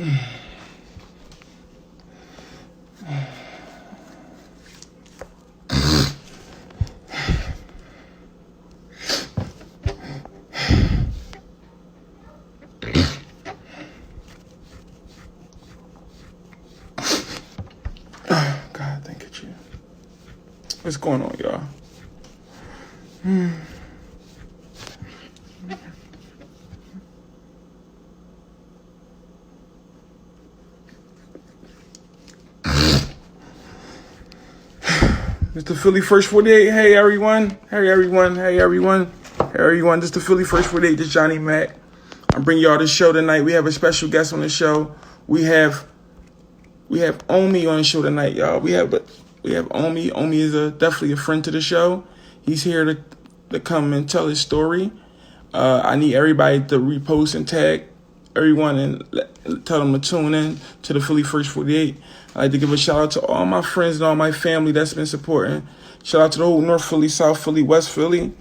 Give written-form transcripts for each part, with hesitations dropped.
God, thank you. What's going on, y'all? It's the Philly First 48. Hey everyone. Hey everyone. Hey everyone. Hey everyone. This is the Philly First 48. This is Johnnie Mac. I'm bringing y'all this show tonight. We have a special guest on the show. We have Omi on the show tonight, y'all. We have Omi. Omi is definitely a friend to the show. He's here to come and tell his story. I need everybody to repost and tag everyone and tell them to tune in to the Philly First 48. I'd like to give a shout out to all my friends and all my family that's been supporting. Shout out to the whole North Philly, South Philly, West Philly.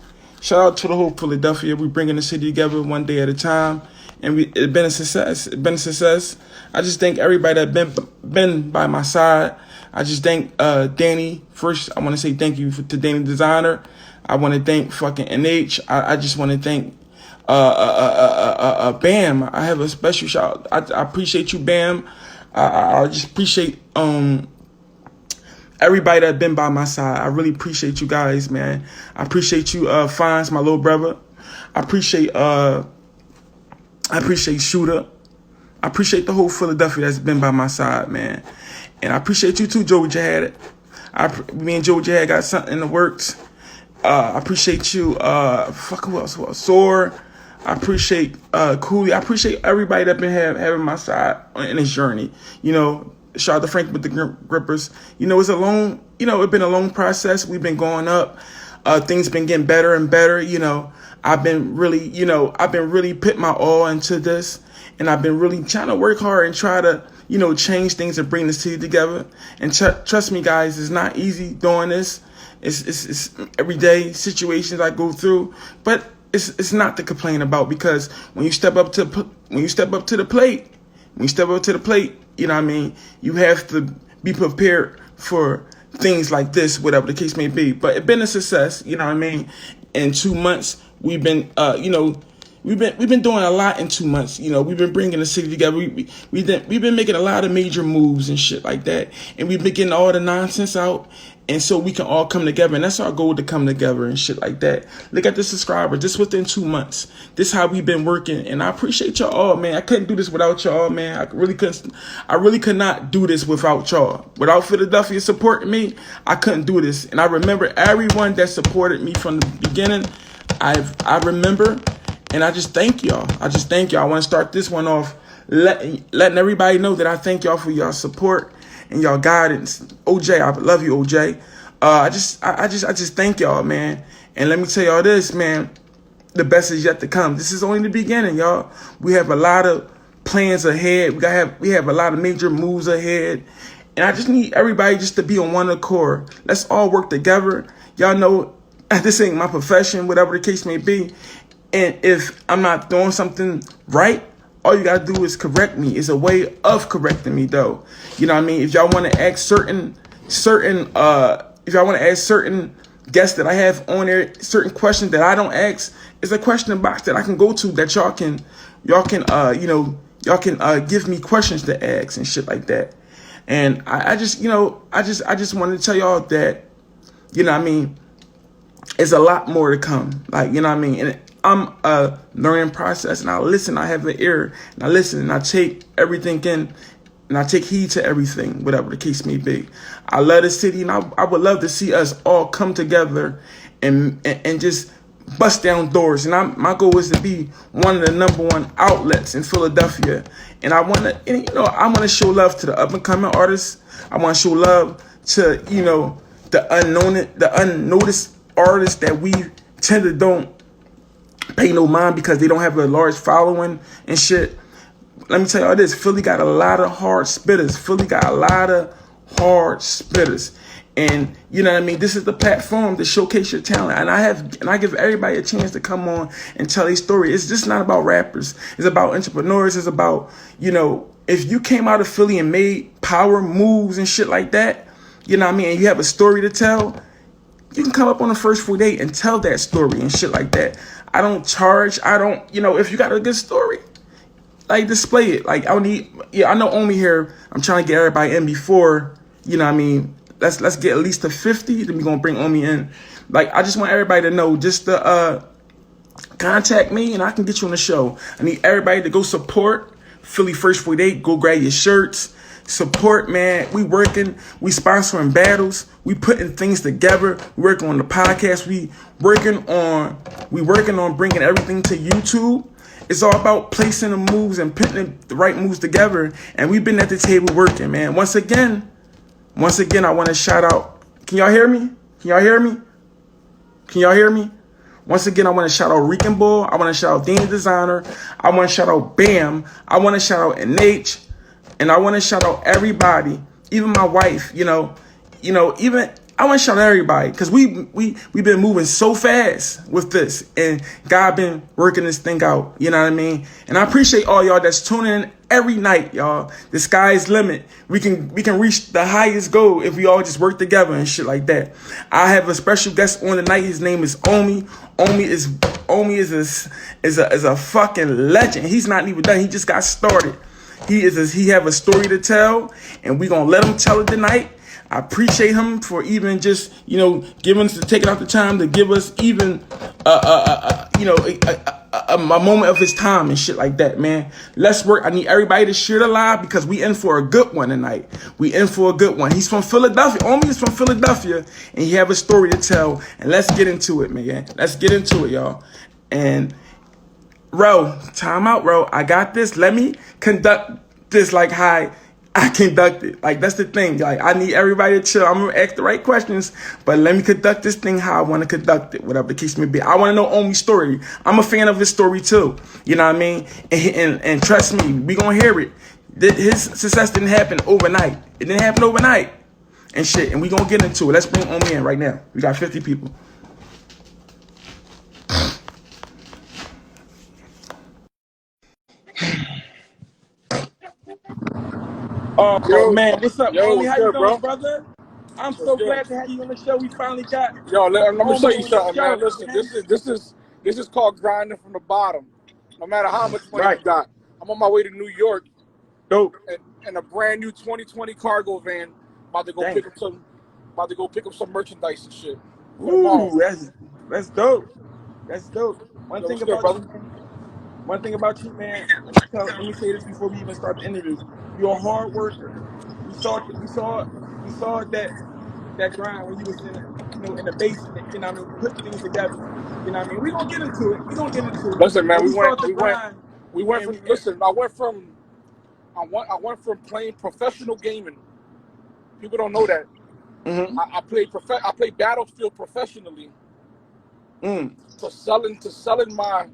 Shout out to the whole Philadelphia. We're bringing the city together one day at a time. And it's been a success. It's been a success. I just thank everybody that been by my side. I just thank Danny. First, I want to say thank you to Danny Designer. I want to thank fucking NH. I just want to thank Bam. I have a special shout. I appreciate you, Bam. I just appreciate everybody that been by my side. I really appreciate you guys, man. I appreciate you, Fines, my little brother. I appreciate Shooter. I appreciate the whole Philadelphia that's been by my side, man. And I appreciate you too, Joey Jihad. Me and Joey Jihad got something in the works. I appreciate you, who else? Soar. I appreciate Cooley. I appreciate everybody that been having my side in this journey. You know, shout out to Frank with the grippers. You know, it's been a long process. We've been going up. Things been getting better and better. You know, I've been really putting my all into this, and I've been really trying to work hard and try to, change things and bring the city together. And trust me, guys, it's not easy doing this. It's everyday situations I go through, but it's not to complain about, because when you step up to the plate, you know what I mean, you have to be prepared for things like this, whatever the case may be. But it's been a success, you know what I mean. In 2 months, we've been we've been doing a lot in 2 months. You know, we've been bringing the city together. We've been making a lot of major moves and shit like that, and we've been getting all the nonsense out, and so we can all come together. And that's our goal, to come together and shit like that. Look at the subscribers just within 2 months. This is how we've been working, and I appreciate y'all all, man. I couldn't do this without y'all, man. I really could not do this without y'all. Without Philadelphia supporting me, I couldn't do this. And I remember everyone that supported me from the beginning. I remember. And I just thank y'all. I want to start this one off letting everybody know that I thank y'all for y'all support and y'all guidance. OJ, I love you, OJ. I just thank y'all, man. And let me tell y'all this, man. The best is yet to come. This is only the beginning, y'all. We have a lot of plans ahead. We have a lot of major moves ahead. And I just need everybody just to be on one accord. Let's all work together. Y'all know this ain't my profession, whatever the case may be. And if I'm not doing something right, all you gotta do is correct me. It's a way of correcting me, though. You know what I mean? If y'all want to ask certain guests that I have on there, certain questions that I don't ask, it's a question box that I can go to that y'all can give me questions to ask and shit like that. And I just wanted to tell y'all that, you know what I mean, it's a lot more to come. Like, you know what I mean? And I'm a learning process, and I listen. I have an ear, and I listen, and I take everything in, and I take heed to everything, whatever the case may be. I love the city, and I would love to see us all come together and just bust down doors. And my goal is to be one of the #1 outlets in Philadelphia. And I want to show love to the up and coming artists. I want to show love to the unnoticed artists that we tend to don't pay no mind because they don't have a large following and shit. Let me tell y'all this: Philly got a lot of hard spitters. And you know what I mean? This is the platform to showcase your talent. And I give everybody a chance to come on and tell a story. It's just not about rappers. It's about entrepreneurs. It's about, if you came out of Philly and made power moves and shit like that, you know what I mean, and you have a story to tell, you can come up on the first 48 and tell that story and shit like that. I don't charge. I don't, if you got a good story, like display it. Like I know Omi here. I'm trying to get everybody in before, you know what I mean. Let's get at least to 50. Then we're gonna bring Omi in. Like I just want everybody to know, just to contact me and I can get you on the show. I need everybody to go support Philly First 48. Go grab your shirts. Support, man. We working. We sponsoring battles. We putting things together. We working on the podcast. We working on bringing everything to YouTube. It's all about placing the moves and putting the right moves together. And we've been at the table working, man. Once again, I want to shout out. Can y'all hear me? Once again, I want to shout out Rican Bull. I want to shout out MrDesigner. I want to shout out Bam. I want to shout out NH. And I want to shout out everybody, even my wife, even I want to shout out everybody because we've been moving so fast with this and God been working this thing out. You know what I mean? And I appreciate all y'all that's tuning in every night, y'all. The sky's the limit. We can reach the highest goal if we all just work together and shit like that. I have a special guest on tonight. His name is Omi. Omi is a fucking legend. He's not even done. He just got started. He have a story to tell, and we gonna let him tell it tonight. I appreciate him for even just taking out the time to give us even a moment of his time and shit like that, man. Let's work. I need everybody to share the live because we in for a good one tonight. He's from Philadelphia. Omi is from Philadelphia, and he have a story to tell. And let's get into it, man. Let's get into it, y'all. And Ro, time out, Ro. I got this. Let me conduct this like how I conduct it. Like, that's the thing. Like, I need everybody to chill. I'm going to ask the right questions, but let me conduct this thing how I want to conduct it, whatever the case may be. I want to know Omi's story. I'm a fan of his story, too. You know what I mean? And trust me, we going to hear it. His success didn't happen overnight. It didn't happen overnight and shit, and we going to get into it. Let's bring Omi in right now. We got 50 people. Oh, man, what's up, Omi? How you doing, brother? I'm so glad to have you on the show. We finally got. Yo, let me show you something, man. Listen, this is called grinding from the bottom. No matter how much money you got, I'm on my way to New York. Dope. In a brand new 2020 cargo van, about to go pick up some merchandise and shit. Ooh, that's dope. That's dope. One thing about you, man. Let me say this before we even start the interview. You're a hard worker. We saw that grind when you was in the basement. You know what I mean? Putting things together. You know what I mean? We gonna get into it. Listen, man. I went from playing professional gaming. People don't know that. Mm-hmm. I played Battlefield professionally. To selling my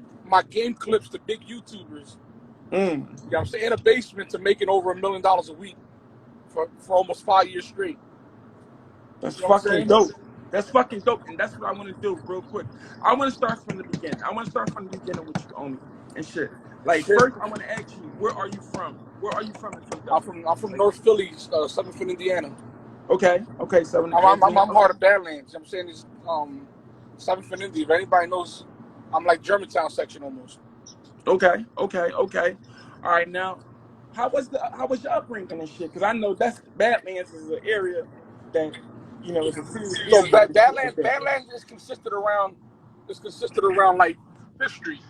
game clips to big YouTubers. You know what I'm saying? In a basement to making over $1 million a week for almost 5 years straight. That's fucking dope. That's fucking dope. And that's what I want to do real quick. I want to start from the beginning. With you, Omi, and shit. Like, first, I want to ask you, where are you from? In Philadelphia? I'm from North Philly, Southern Indiana. Okay. So I'm hard of Badlands. I'm saying it's Southern Indiana. If anybody knows, I'm like Germantown section almost. Okay. All right, now, how was your upbringing and shit? Because I know Badlands is an area that is a serious area. So Badlands is consisted around like 5th Street.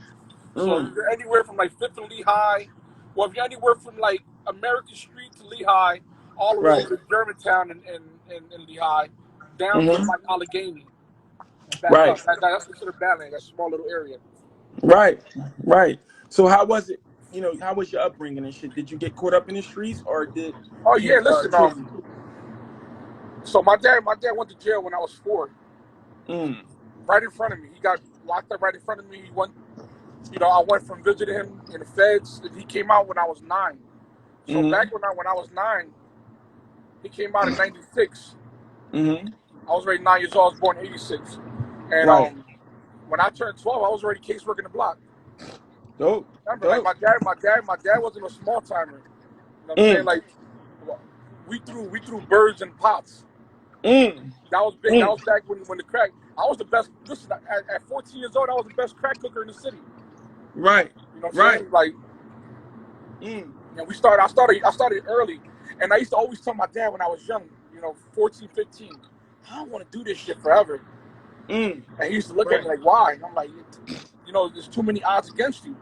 So if you're anywhere from like 5th and Lehigh, or if you're anywhere from like American Street to Lehigh, all the way to Germantown and Lehigh, down to like Allegheny. That's considered Badlands. That's a small little area. Right. So how was it? How was your upbringing and shit? Did you get caught up in the streets or did? Oh yeah, listen. So my dad went to jail when I was 4. Right in front of me, he got locked up right in front of me. He went. I went from visiting him in the feds. He came out when I was 9. So back when I was 9, he came out in '96. I was already 9 years old. I was born in '86, and when I turned 12, I was already caseworking the block. Dope. Remember, like my dad wasn't a small timer. know what I'm saying? Like, we threw birds in pots. That was big. That was back when the crack. I was the best. Listen, at 14 years old, I was the best crack cooker in the city. Right. You know what I'm saying? Like, and I started early, and I used to always tell my dad when I was young, 14, 15, I don't want to do this shit forever. And he used to look at me like, why? And I'm like, there's too many odds against you.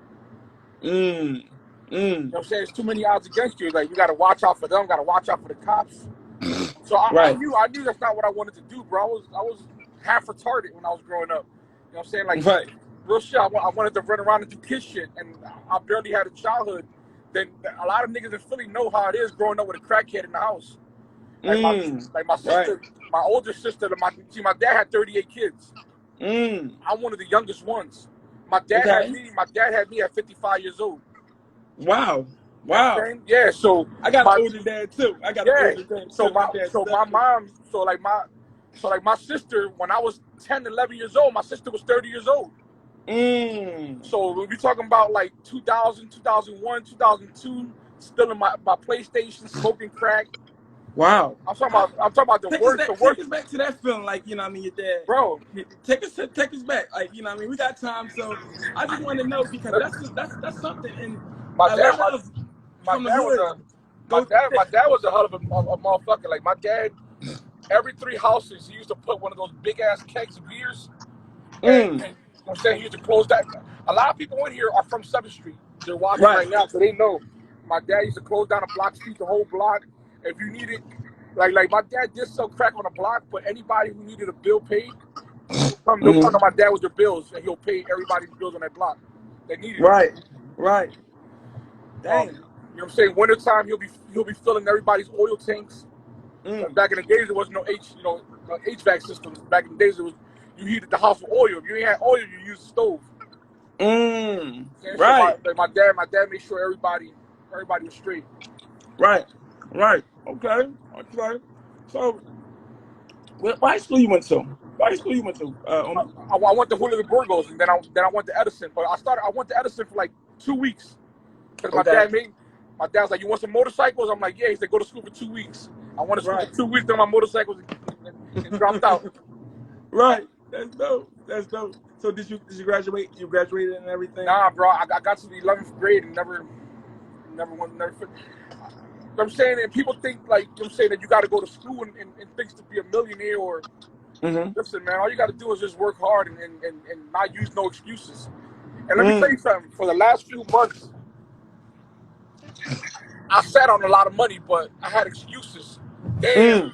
You know what I'm saying? There's too many odds against you. Like, you got to watch out for them. Got to watch out for the cops. So I knew that's not what I wanted to do, bro. I was half retarded when I was growing up. You know what I'm saying? Like, real shit. I wanted to run around and do kid shit, and I barely had a childhood. Then a lot of niggas in Philly know how it is growing up with a crackhead in the house. Like my sister, my older sister. My dad had 38 kids. I'm one of the youngest ones. My dad had me. My dad had me at 55 years old. Wow. Yeah, so I got an older dad too. I got an older dad. So my sister, when I was 10, 11 years old, my sister was 30 years old. So we're talking about like 2000, 2001, 2002, still in my PlayStation, smoking crack. Wow. I'm talking about the worst. Take us back to that feeling, like, you know what I mean, your dad. Bro. Take us back. Like, you know what I mean? We got time, so I just want to know, because that's something. And my dad was a hell of a motherfucker. Like, my dad, every 3 houses, he used to put one of those big ass kegs of beers. And you know what I'm saying, he used to close that. A lot of people in here are from 7th Street. They're watching right now, so they know. My dad used to close down a block street, the whole block. If you needed, like my dad did sell crack on the block, but anybody who needed a bill paid, they'll come to my dad with their bills, and he'll pay everybody's bills on that block that needed it. Right. Dang. You know what I'm saying? Wintertime, he'll be filling everybody's oil tanks. Back in the days, there was no HVAC systems. Back in the days, you heated the house with oil. If you ain't had oil, you used the stove. Right. So my dad made sure everybody was straight. Right. Okay. So, what high school you went to? I went to Julio de Burgos, and then I went to Edison. But I went to Edison for like 2 weeks. Because my dad was like, you want some motorcycles? I'm like, yeah. He said, go to school for 2 weeks. I went to school for 2 weeks on my motorcycles and dropped out. Right. That's dope. So did you graduate? You graduated and everything? Nah, bro. I got to the 11th grade and never fit. I'm saying, and people think, like, I'm saying, that you got to go to school and think to be a millionaire or listen, man, all you got to do is just work hard and not use no excuses. And let me tell you something. For the last few months, I sat on a lot of money, but I had excuses. Damn,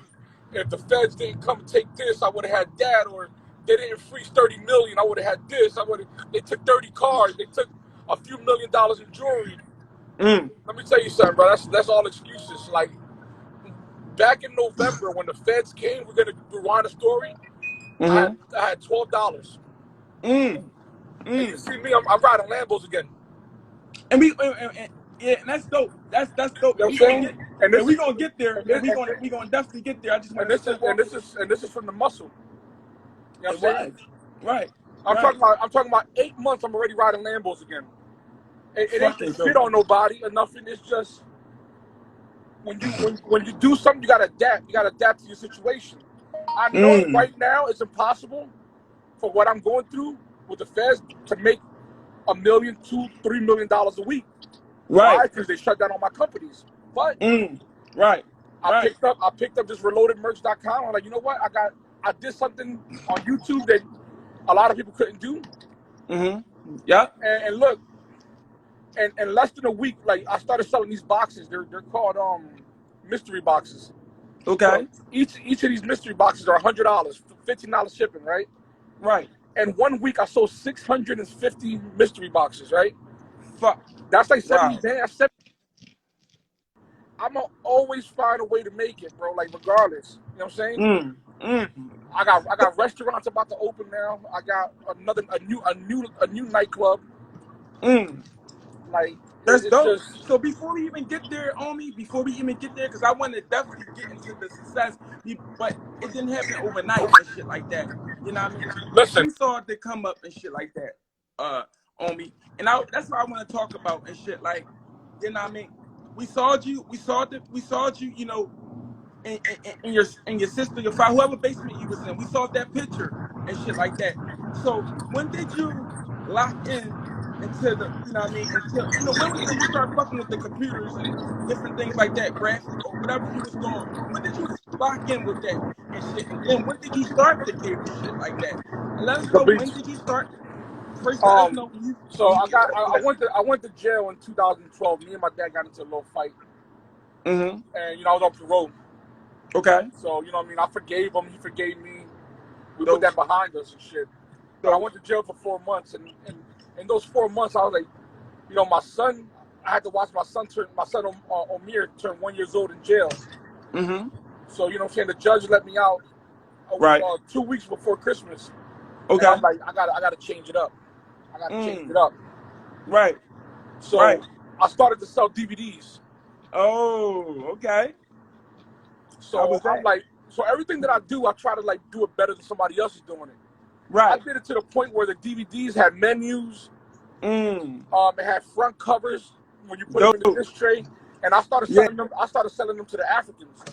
if the feds didn't come and take this, I would have had that, or they didn't freeze 30 million, I would have had this. They took 30 cars, they took a few $1 million in jewelry. Let me tell you something, bro. That's all excuses. Like, back in November when the feds came, we're gonna rewind the story. I had $12. And you see me, I'm riding Lambos again. And that's dope. That's dope. You know what I'm saying? And we're gonna get there. We're gonna definitely get there. I just want to this is from the muscle. You know what I'm saying? Right. I'm talking about 8 months. I'm already riding Lambos again. It ain't shit on nobody or nothing. It's just when you do something, you gotta adapt. You gotta adapt to your situation. I know right now it's impossible for what I'm going through with the feds to make $1 million, $2 million, $3 million a week. Right. Why? Because they shut down all my companies. But I picked up this reloadedmerch.com. I'm like, you know what? I did something on YouTube that a lot of people couldn't do. Yeah. And look, and in less than a week, like, I started selling these boxes. They're called mystery boxes. Okay. So each of these mystery boxes are $100, $15 shipping, right? Right. And 1 week I sold 650 mystery boxes, right? Fuck. That's like 70 days. I'm gonna always find a way to make it, bro. Like, regardless, you know what I'm saying? I got restaurants about to open now. I got a new nightclub. Like, that's dope. So before we even get there, because I want to definitely get into the success, but it didn't happen overnight and shit like that. You know what I mean? Listen, we saw it to come up and shit like that, on me, and that's what I want to talk about and shit, like, you know what I mean? we saw you, you know, in your sister, your father, whoever basement you was in. We saw that picture and shit like that. So when did you lock in into the, you know what I mean, until, you know, when you start fucking with the computers and different things like that, graphic or whatever you was doing, when did you lock in with that and shit? And then when did you start the cable shit like that? And let us The know, when beats. did you start? First, let us know So when you get I went to jail in 2012. Me and my dad got into a little fight, Mm-hmm. and you know I was on parole. Okay. So you know what I mean. I forgave him. He forgave me. We put Dope. that behind us and shit. But I Dope. went to jail for 4 months, and in those 4 months, I was like, you know, my son. I had to watch my son Omir turn 1 year old in jail. Mm-hmm. So you know what I'm saying. The judge let me out Right. 2 weeks before Christmas, and Okay. I'm like, I gotta change it up. I gotta change it Mm. up. Right. So Right. I started to sell DVDs. Oh, okay. How So was I'm that? like, so everything that I do, I try to like do it better than somebody else is doing it. I Right. did it to the point where the DVDs had menus, Mm. it had front covers when you put them in the Dope. disc tray, and I started Yeah. selling them. I started selling them to the Africans.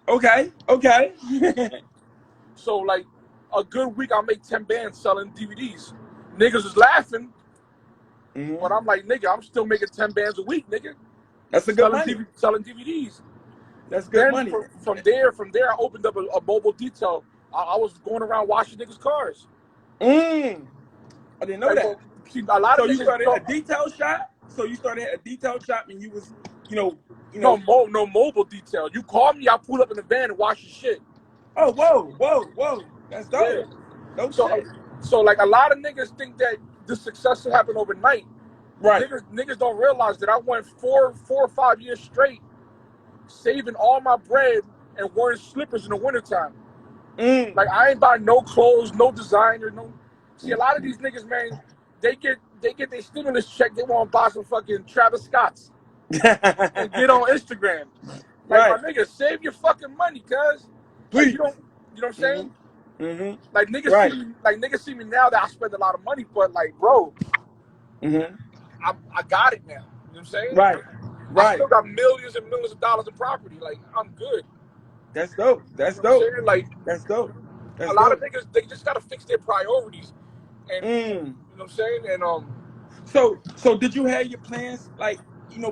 Okay. Okay. So like a good week, I'll make 10 bands selling DVDs. Niggas is laughing, hmm but I'm like, nigga, I'm still making 10 bands a week, nigga, That's a good money. selling DVDs. That's good Then money. from there, I opened up a mobile detail. I was going around washing niggas' cars. Mm. I didn't know Like, that. well, see, a lot of So you niggas, started a detail shop. So you started a detail shop, and you was, you no, know. no mobile detail. You call me, I'll pull up in the van and wash your shit. Oh, whoa, whoa, whoa. That's dope. Yeah. Dope So, shit. so like a lot of niggas think that this success will happen overnight. Right. Niggas don't realize that I went 4 or 5 years straight saving all my bread and wearing slippers in the wintertime. Mm. Like I ain't buying no clothes, no designer, no. See, a lot of these niggas, man, they get their stimulus check. They want to buy some fucking Travis Scotts and get on Instagram. Like my Right. nigga, save your fucking money, cuz. Like Please. you know what I'm hmm saying? hmm Like Right. niggas see me now that I spend a lot of money, but like, bro, hmm I got it now. You know what I'm saying? Right. I Right. still got millions and millions of dollars in property. Like I'm good. That's dope. You That's know what I'm dope. saying? Like That's dope. a That's lot of dope. niggas, they just gotta fix their priorities. And Mm. you know what I'm saying? And So did you have your plans, like,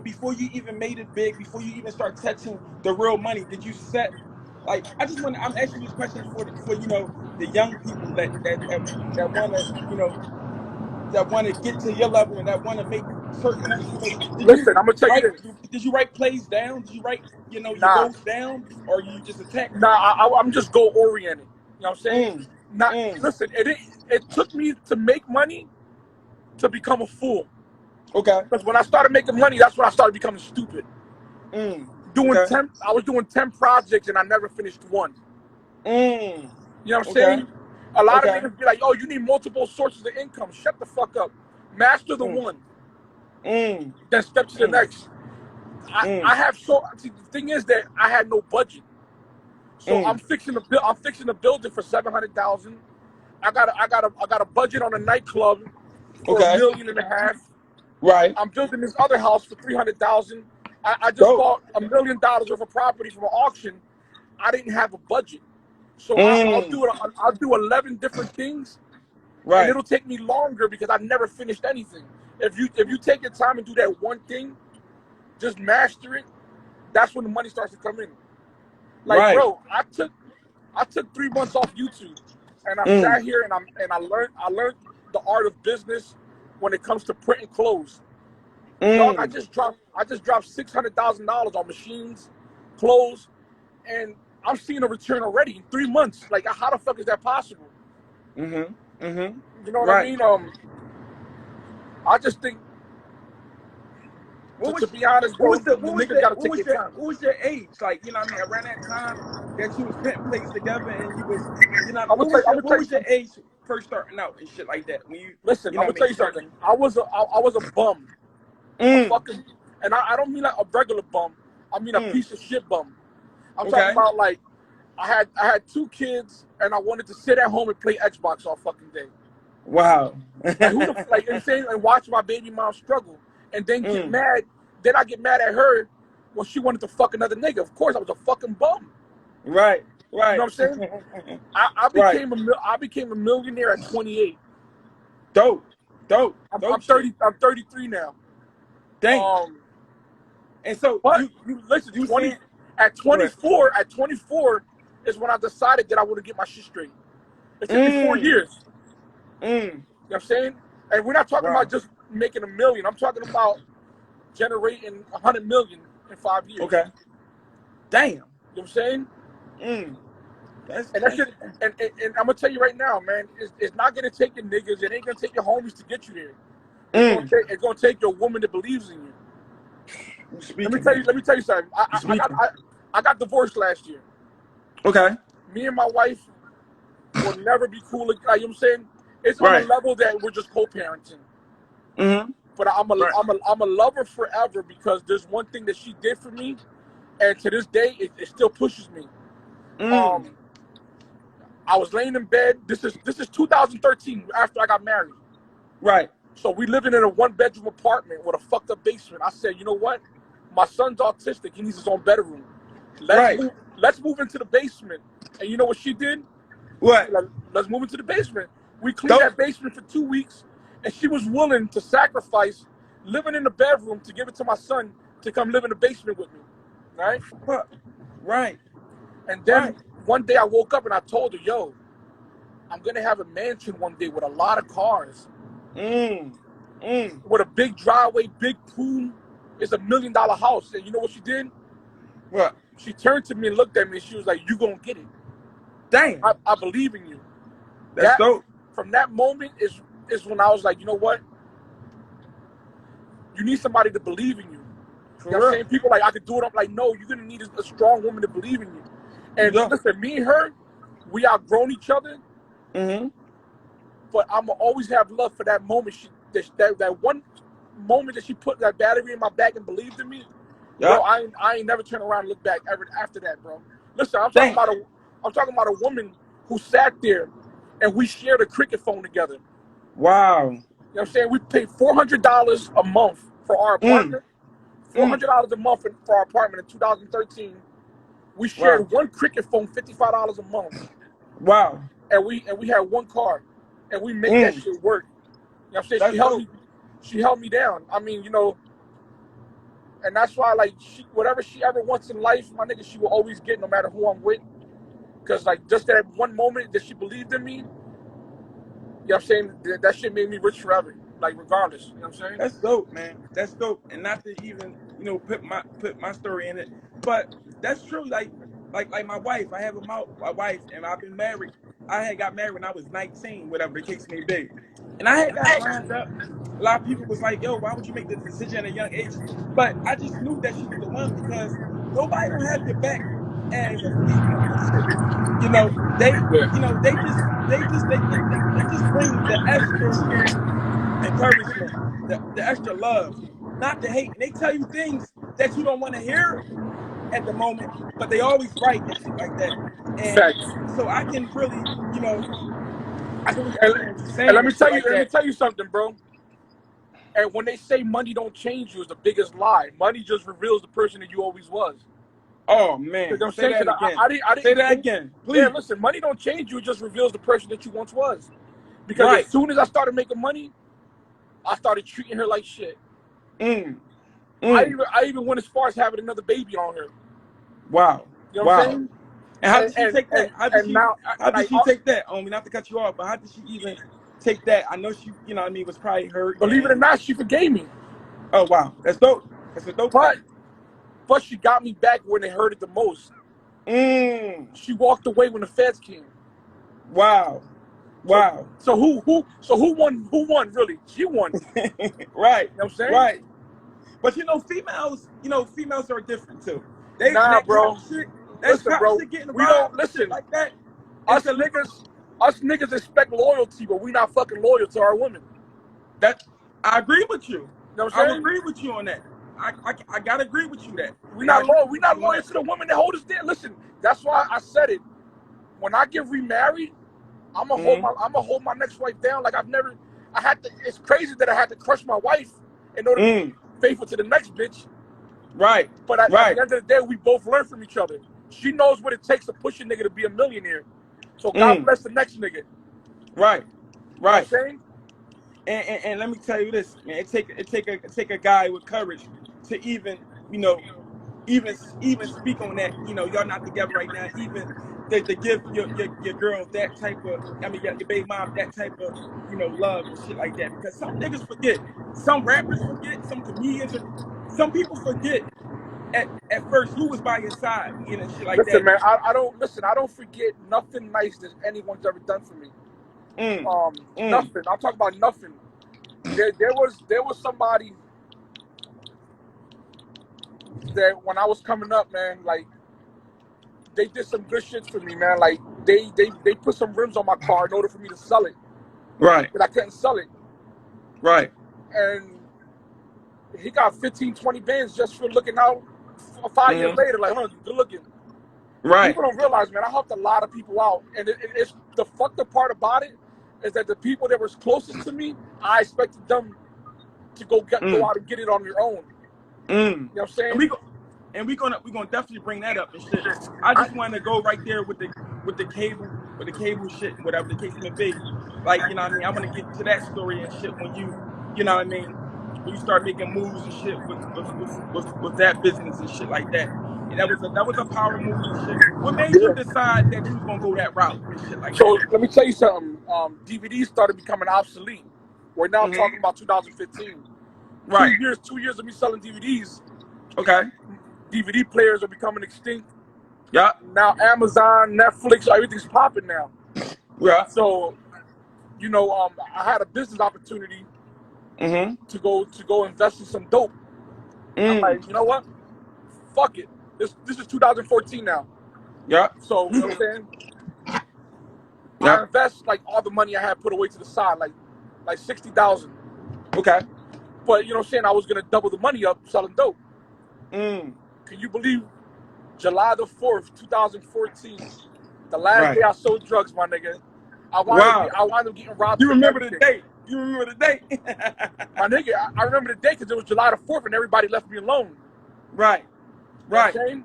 before you even made it big, before you even start touching the real money? Did you set, like, I'm asking these questions for the young people that want to, that want to get to your level and that want to make certain moves. Did you listen, I'm gonna tell you write this. did you write plays down? Did you write your Nah, goals down, or you just attack them? nah, I'm just goal oriented. You know what I'm saying? Mm. Not Mm. listen. It took me to make money to become a fool. Okay. Because when I started making money, that's when I started becoming stupid. Mm. Okay. I was doing 10 projects and I never finished one. Mm. You know what I'm Okay. saying? A lot of Okay. niggas be like, "Oh, you need multiple sources of income." Shut the fuck up. Master the Mm. one, Mm. then step to the Mm. next. Mm. I have so. See, the thing is that I had no budget, so Mm. I'm fixing a building for 700,000. I got a budget on a nightclub for a Okay. million and a half. Right. I'm building this other house for 300,000. I just Dope. bought $1 million worth of property from an auction. I didn't have a budget, so Mm. I'll do 11 different things, and Right. it'll take me longer because I never finished anything. If you take your time and do that one thing, just master it. That's when the money starts to come in. Like, Right. bro, I took 3 months off YouTube, and I Mm. sat here and I learned the art of business when it comes to printing clothes. Dog, Mm. I just dropped $600,000 on machines, clothes, and I'm seeing a return already in 3 months. Like, how the fuck is that possible? Mm-hmm. Mm-hmm. You know what I Right. mean? I just think, What to was be honest, what bro, was the the niggas gotta take their time. what was your age? Like, you know what I mean, around that time that you was putting plays together and you was, I'm gonna what tell you was your something. age first starting out and shit like that? When Listen, you I'm know gonna what I tell mean, you starting. something. I was a bum, a Mm. fucking, and I don't mean like a regular bum. I mean a Mm. piece of shit bum. I'm talking Okay. about like I had 2 kids and I wanted to sit at home and play Xbox all fucking day. Wow. Like insane and watch my baby mom struggle and then get Mm. mad. Then I get mad at her when she wanted to fuck another nigga. Of course, I was a fucking bum. Right. You know what I'm saying? I Right. became a millionaire at 28. Dope. I'm Shit. 30. I'm 33 now. Dang. And so But you listen, you 20 saying at go ahead. 24. At 24 is when I decided that I want to get my shit straight. It took me 4 Mm. years. You know what I'm saying? And we're not talking Wow. about just making $1 million. I'm talking about generating 100 million in 5 years. Okay. Damn. You know what I'm saying? That's And that shit, and I'm gonna tell you right now, man, it's not gonna take your niggas, it ain't gonna take your homies to get you there. It's gonna take your woman that believes in you. Let me tell you something. I got divorced last year. Okay. Me and my wife will never be cool. You know what I'm saying? It's on a Right. level that we're just co-parenting. But I'm a lover forever because there's one thing that she did for me, and to this day it still pushes me. I was laying in bed. This is 2013 after I got married. Right. So we living in a 1-bedroom apartment with a fucked up basement. I said, you know what? My son's autistic. He needs his own bedroom. Let's move into the basement. And you know what she did? What? Let's move into the basement. We cleaned Dope. that basement for 2 weeks, and she was willing to sacrifice living in the bedroom to give it to my son to come live in the basement with me. Right? Right. And then one day I woke up and I told her, yo, I'm gonna have a mansion one day with a lot of cars. With a big driveway, big pool. It's $1 million house. And you know what she did? What? She turned to me and looked at me and she was like, you gonna get it. Damn. I believe in you. That's dope. From that moment is when I was like, you know what? You need somebody to believe in you. You know what I'm saying? People like, I could do it. I'm like, no, you're gonna need a strong woman to believe in you. And listen, me and her, we outgrown each other. But I'm gonna always have love for that moment. That one moment that she put that battery in my back and believed in me. Bro, I ain't never turn around and look back ever after that, bro. Listen, I'm talking about a woman who sat there and we shared a cricket phone together. Wow. You know what I'm saying? We paid $400 a month for our apartment. $400 a month for our apartment in 2013. We shared one cricket phone, $55 a month. Wow. And we had one car. And we made that shit work. You know what I'm saying? She held me down. I mean, you know, and that's why, like, whatever she ever wants in life, my nigga, she will always get, no matter who I'm with. Because, like, just that one moment that she believed in me, you know what I'm saying? That shit made me rich forever, like, regardless. You know what I'm saying? That's dope, man. That's dope. And not to even, you know, put my story in it, but that's true. Like my wife, I have a wife, and I've been married. I had got married when I was 19, whatever the case may be, and I had got lined up. A lot of people was like, "Yo, why would you make this decision at a young age?" But I just knew that she was the one because nobody don't have your back as a female for shit. You know, they just bring the extra encouragement, the extra love, not the hate. And they tell you things that you don't want to hear at the moment, but they always right and shit like that. And Facts. so I can really, you know, I can really And, understand what you're and saying and shit like let me that. tell you something, bro. And when they say money don't change you, it's the biggest lie. Money just reveals the person that you always was. Oh You man, know what I'm say saying? that 'Cause again. I didn't Say that think. again, Yeah, please. listen, money don't change you. It just reveals the person that you once was. Because as Right. soon as I started making money, I started treating her like shit. Mm. I Mm. even went as far as having another baby on her. Wow. You know what I'm Wow. saying? And how did she take that? And now, How did like, she take that? Not to cut you off, but how did she even take that? I know she, you know what I mean, was probably hurt believe it or and not, she forgave me. oh wow, that's dope. That's a dope But thing. she got me back when it hurted the most. She walked away when the feds came. Wow. Wow. So who won? Who won really? She won. Right. You know what I'm saying? Right. But females are different too. They when Nah, that bro. cop shit, Listen, bro. getting We don't robbed and shit listen. like that. It's Us a niggas expect loyalty, but we not fucking loyal to our women. that I agree with you. You know what I I'm will saying? agree with you on that. I gotta agree with you that. We I not agree loyal. We with not you on loyal that. to the women that hold us there. Listen, that's why I said it. When I get remarried, I'm gonna hold my next wife down like I've never. I had to. It's crazy that I had to crush my wife in order to be faithful to the next bitch. Right. But at the Right. end of the day, we both learn from each other. She knows what it takes to push a nigga to be a millionaire. So God bless the next nigga. Right. You know what I'm Right. saying? And let me tell you this, man. It take a guy with courage to even, even speak on that. Y'all not together right now. Even to give your girl that type of, your baby mom that type of, love and shit like that. Because some niggas forget, some rappers forget, some comedians, some people forget at first who was by your side, and shit like Listen, that. man, I don't forget nothing nice that anyone's ever done for me. Nothing. I'm talking about nothing. There was somebody that when I was coming up, man, like they did some good shit for me, man. Like they put some rims on my car in order for me to sell it. Right. But I couldn't sell it. Right. And he got 15, 20 bands just for looking out 5 years later, like, huh, good looking. Right. People don't realize, man, I helped a lot of people out. And it's the fucked up part about it is that the people that were closest to me, I expected them to go out and get it on their own. You know what I'm saying? And we're gonna definitely bring that up and shit. I just want to go right there with the cable shit, whatever the case may be. Like, you know what I mean? I want to get to that story and shit when you know what I mean, when you start making moves and shit with that business and shit like that. And that was a power move and shit. What made you decide that you was gonna go that route and shit like that? So let me tell you something. DVDs started becoming obsolete. We're now talking about 2015. Right. 2 years of me selling DVDs. Okay. DVD players are becoming extinct. Yeah. Now Amazon, Netflix, everything's popping now. Yeah. So, I had a business opportunity to go invest in some dope. I'm like, you know what? Fuck it. This is 2014 now. Yeah. So, you know what I'm saying? Yeah. I invest like all the money I had put away to the side, like 60,000. Okay. But you know what I'm saying? I was gonna double the money up selling dope. Mm. Can you believe July the 4th, 2014, the last Right. day I sold drugs, my nigga. I Wow. wound up getting robbed. You from remember the everything. date? You remember the date? My nigga, I remember the day because it was July the 4th and everybody left me alone. Right. You know what Right. I'm saying?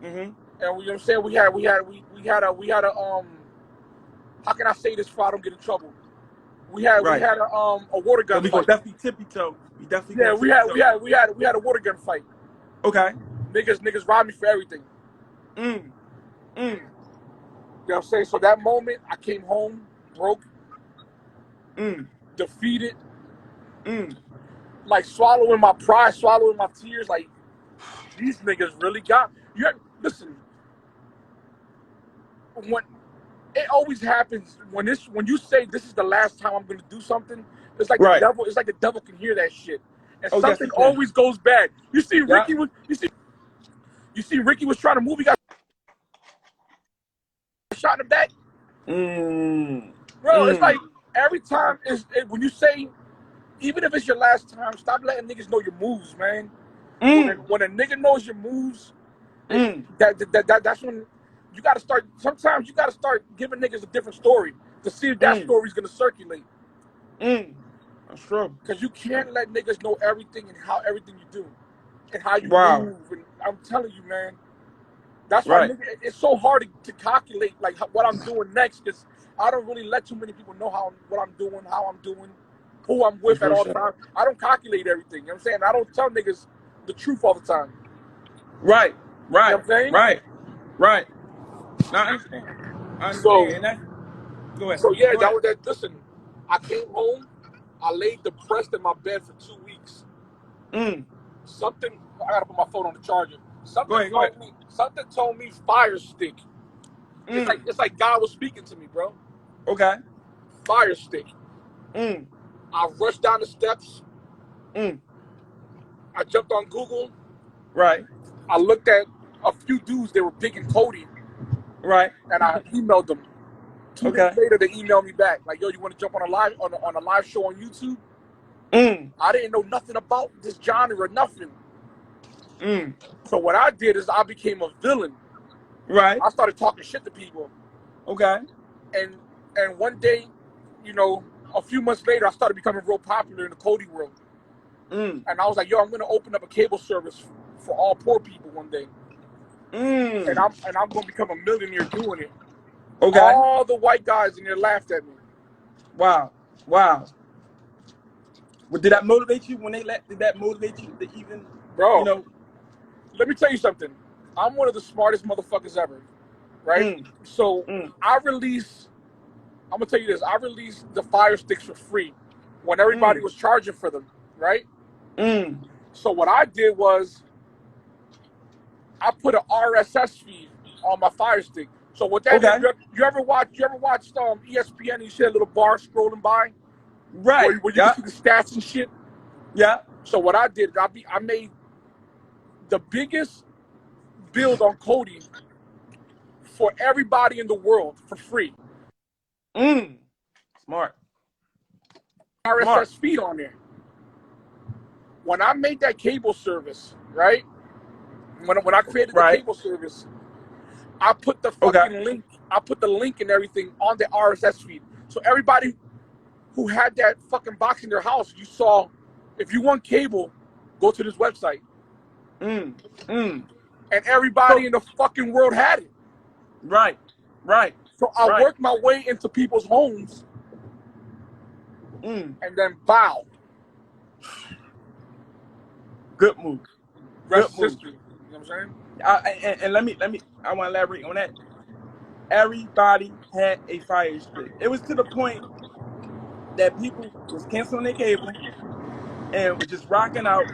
Mm-hmm. And you know what I'm saying? We had a how can I say this before I don't get in trouble? We had Right. a water gun We fight. gonna definitely tippy toe. We definitely Yeah, gonna we tippy toe. had a water gun fight. Okay. Niggas robbed me for everything. Mm. Mm. You know what I'm saying? So that moment, I came home broke, defeated, like swallowing my pride, swallowing my tears. Like these niggas really got you. Listen, when it always happens when you say this is the last time I'm gonna do something, it's like Right. the devil. It's like the devil can hear that shit, and Oh, yes, something he can. always goes bad. You see, Yeah. you see Ricky was trying to move. He got shot in the back. Bro, it's like every time when you say, even if it's your last time, stop letting niggas know your moves, man. When a nigga knows your moves, that's when you gotta start. Sometimes you gotta start giving niggas a different story to see if that story's gonna circulate. That's true. Because you can't let niggas know everything and how everything you do and how you Wow. move. And I'm telling you, man, that's why Right. it's so hard to calculate like what I'm doing next. Because I don't really let too many people know what I'm doing, how I'm doing, who I'm with at all times. I don't calculate everything. You know what I'm saying? I don't tell niggas the truth all the time. Right. Right. You know what I'm saying? Right. Right. Now I understand. I understand. And that's go ahead. So yeah, Go that ahead. was that. Listen, I came home. I laid depressed in my bed for 2 weeks. Something. I gotta put my phone on the charger. Go ahead. Something told me fire stick. It's like God was speaking to me, bro. Okay. Fire stick. I rushed down the steps. I jumped on Google. Right. I looked at a few dudes that were big in Cody. Right. And I emailed them. 2 days Okay. later, they emailed me back like, "Yo, you want to jump on a live show on YouTube?" I didn't know nothing about this genre or nothing. So what I did is I became a villain. Right. I started talking shit to people. Okay. And one day, a few months later, I started becoming real popular in the Cody world. And I was like, "Yo, I'm gonna open up a cable service for all poor people one day, Mm. and I'm gonna become a millionaire doing it. Okay. All the white guys in there laughed at me. Wow. Wow. Well, did that motivate you when they did that motivate you to even, Bro, you know? let me tell you something. I'm one of the smartest motherfuckers ever, right? Mm. So Mm. I'm gonna tell you this. I released the Fire Sticks for free when everybody Mm. was charging for them, right? Mm. So what I did was I put an RSS feed on my Fire Stick. So what that is, Okay. you ever watched ESPN and you see a little bar scrolling by Right. where you can Yeah. see the stats and shit? Yeah. So what I did, I made the biggest build on Cody for everybody in the world for free. Mm. Smart. Smart. RSS feed on there. When I made that cable service, right? When I created the Right. cable service, I put the Okay. fucking link. I put the link and everything on the RSS feed. So everybody who had that fucking box in their house, you saw, if you want cable, go to this website. Mm. Mm. And everybody So in the fucking world had it. right. Right. So I Right. worked my way into people's homes Mm. and then bow. Good move. Good Rest is move. history. You know what I'm saying? And let me. I want to elaborate on that. Everybody had a Fire Stick. It was to the point that people was canceling their cable and was just rocking out,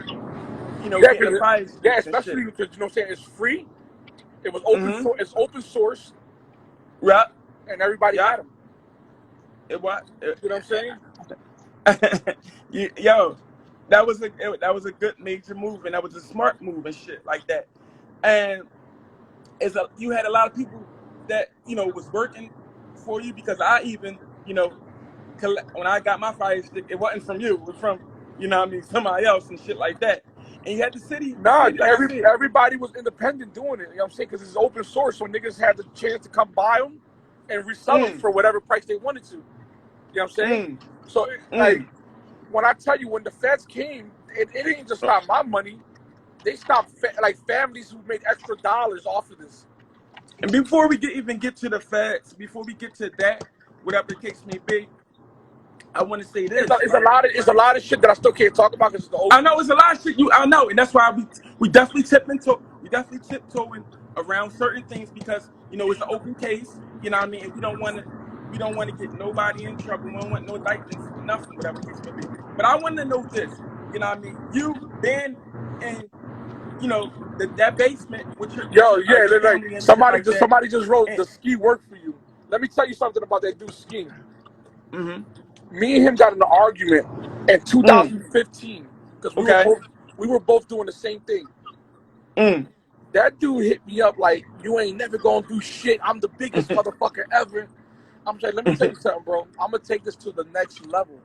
Yeah, getting the Fire yeah, Sticks and shit. especially because you know what I'm saying, it's free. It was open Mm-hmm. source. It's open source, Yep. and everybody Yep. had them. It was. You know what I'm saying? Yo, that was a good major move, and that was a smart move and shit like that. And you had a lot of people that was working for you, because I even when I got my Fire Stick, it wasn't from you, it was from somebody else and shit like that. And you had the Nah, city, like I said. everybody was independent doing it. You know what I'm saying? Because it's open source, so niggas had the chance to come buy them and resell them Mm, for whatever price they wanted to. You know what I'm saying? mm, So, like, mm. when I tell you, when the feds came, it didn't just stop my money. They stopped like families who made extra dollars off of this. And before we even get to the facts, before we get to that, whatever the case may be, I want to say this, right? It's a lot of shit that I still can't talk about because it's the I open. know it's a lot of shit I know, and that's why we definitely tiptoeing around certain things, because it's an open case, you know what I mean, and we don't want to get nobody in trouble. We don't want no indictments, nothing, whatever the case may be. But I want to know this, you know what I mean, you been in that basement with Yo, your yeah, they're like family and shit like that. somebody just wrote And, the ski work for you. Let me tell you something about that dude skiing. mm-hmm. Me and him got in an argument in Mm, 2015 because okay. we were both doing the same thing. Mm. That dude hit me up like, "You ain't never gonna do shit. I'm the biggest motherfucker ever." I'm saying, let me tell you something, bro. I'm gonna take this to the next level.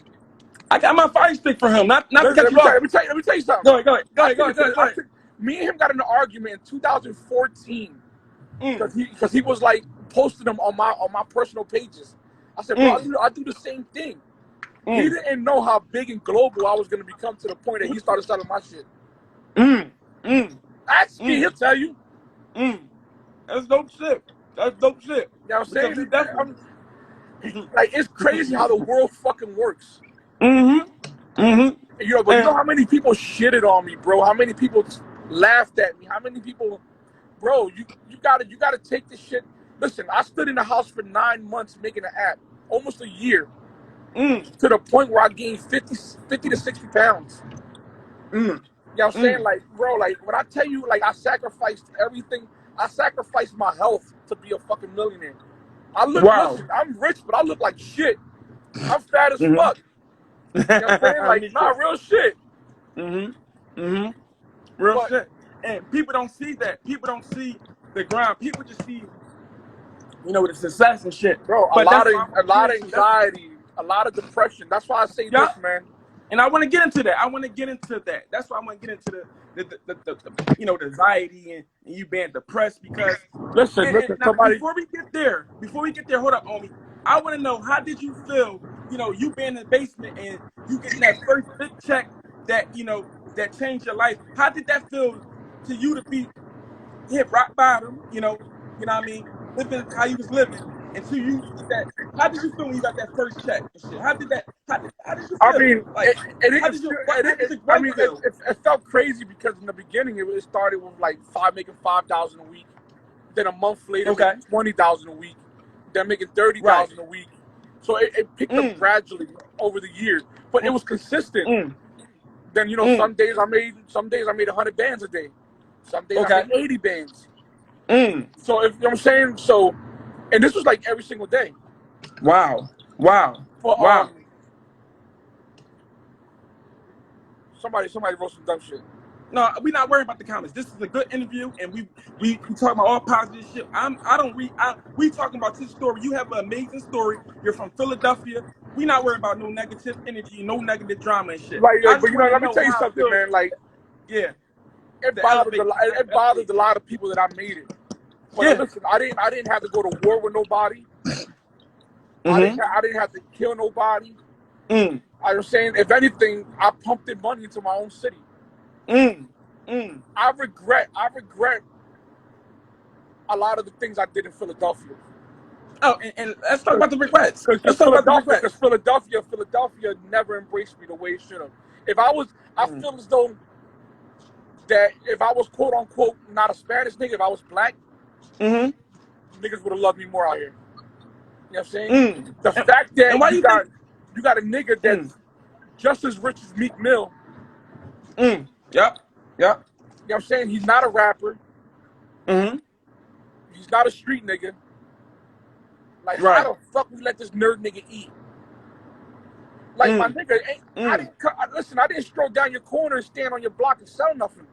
I got my Fire Stick for him, not to Listen, cut you off. let me tell you something. Go ahead, go ahead, go I ahead, go took ahead, it to go ahead, go ahead. me and him got in an argument in 2014 Mm, because he was like posting them on my personal pages. I said, bro, mm, I do the same thing. He mm, didn't know how big and global I was gonna become to the point that he started selling my shit. mm, mm, Ask me, mm, he'll tell you. mm. That's dope shit. That's dope shit. You know what I'm Because saying? we definitely. Like, it's crazy how the world fucking works. Mm-hmm. Mm-hmm. And, but you know And how many people shitted on me, bro? How many people laughed at me? How many people, bro? You gotta take this shit. Listen, I stood in the house for 9 months making an app, almost a year, mm, to the point where I gained 50 to 60 pounds. mm, You know what I'm saying? mm. Like, bro, like when I tell you, like, I sacrificed everything. I sacrificed my health to be a fucking millionaire. Wow. Listen, I'm rich, but I look like shit. I'm fat as Mm-hmm. fuck. You know what I'm saying? Like, Me nah, too. real shit. Mm-hmm. Mm-hmm. Real But shit. And people don't see that. People don't see the grind. People just see, the success and shit. bro, But that's why I want a to get lot of into that's anxiety, a lot of depression. That's why I say yeah. this, man. And I want to get into that. I want to get into that. That's why I want to get into the anxiety and you being depressed, because and Listen, now somebody. before we get there, hold up, homie. I want to know, how did you feel, you being in the basement and you getting that first big check that, that changed your life. How did that feel to you to be hit rock bottom, you know what I mean, living how you was living, until you get that. How did you feel when you got that first check and shit? How did you I feel? mean, Like, how it, did your I wife mean, feel? it felt crazy because in the beginning it started with like making 5,000 a week. Then a month later, Okay. making 20,000 a week. Then making Right. 30,000 a week. So it picked up gradually over the years, but it was consistent. Then some days I made 100 bands a day. Some days I Okay. made 80 bands. So if you know what I'm saying, and this was like every single day. Wow. For somebody wrote some dumb shit. No, we're not worried about the comments. This is a good interview, and we talking about all positive shit. We talking about this story. You have an amazing story. You're from Philadelphia. We not worried about no negative energy, no negative drama and shit. Like, I but just want to let me know tell you how it something, feels. man. Like, Yeah, it the bothered elevate. a lot of people that I made it. But Yeah. listen, I didn't have to go to war with nobody. I didn't have to kill nobody. I was saying, if anything, I pumped in money into my own city. I regret a lot of the things I did in Philadelphia. Oh, and let's talk about the regrets. Because Philadelphia never embraced me the way it should have. I feel as though that if I was quote unquote not a Spanish nigga, if I was black, niggas would have loved me more out here. You know what I'm saying? The fact that you got a nigga that's just as rich as Meek Mill. Yep. You know what I'm saying? He's not a rapper. He's not a street nigga. Like, how the fuck we let this nerd nigga eat? Like, my nigga, listen, I didn't stroll down your corner and stand on your block and sell nothing.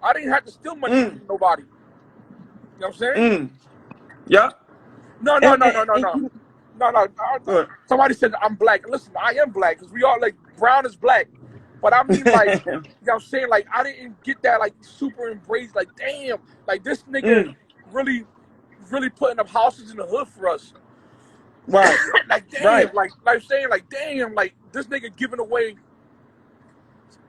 I didn't have to steal money from nobody. You know what I'm saying? Yeah. No. Somebody said I'm black. Listen, I am black because we all, like, brown is black. But I mean, like, you know what I'm saying? Like, I didn't get that, like, super embraced. Like, damn, like, this nigga really putting up houses in the hood for us. Right. Like, damn, like saying, like, damn, like, this nigga giving away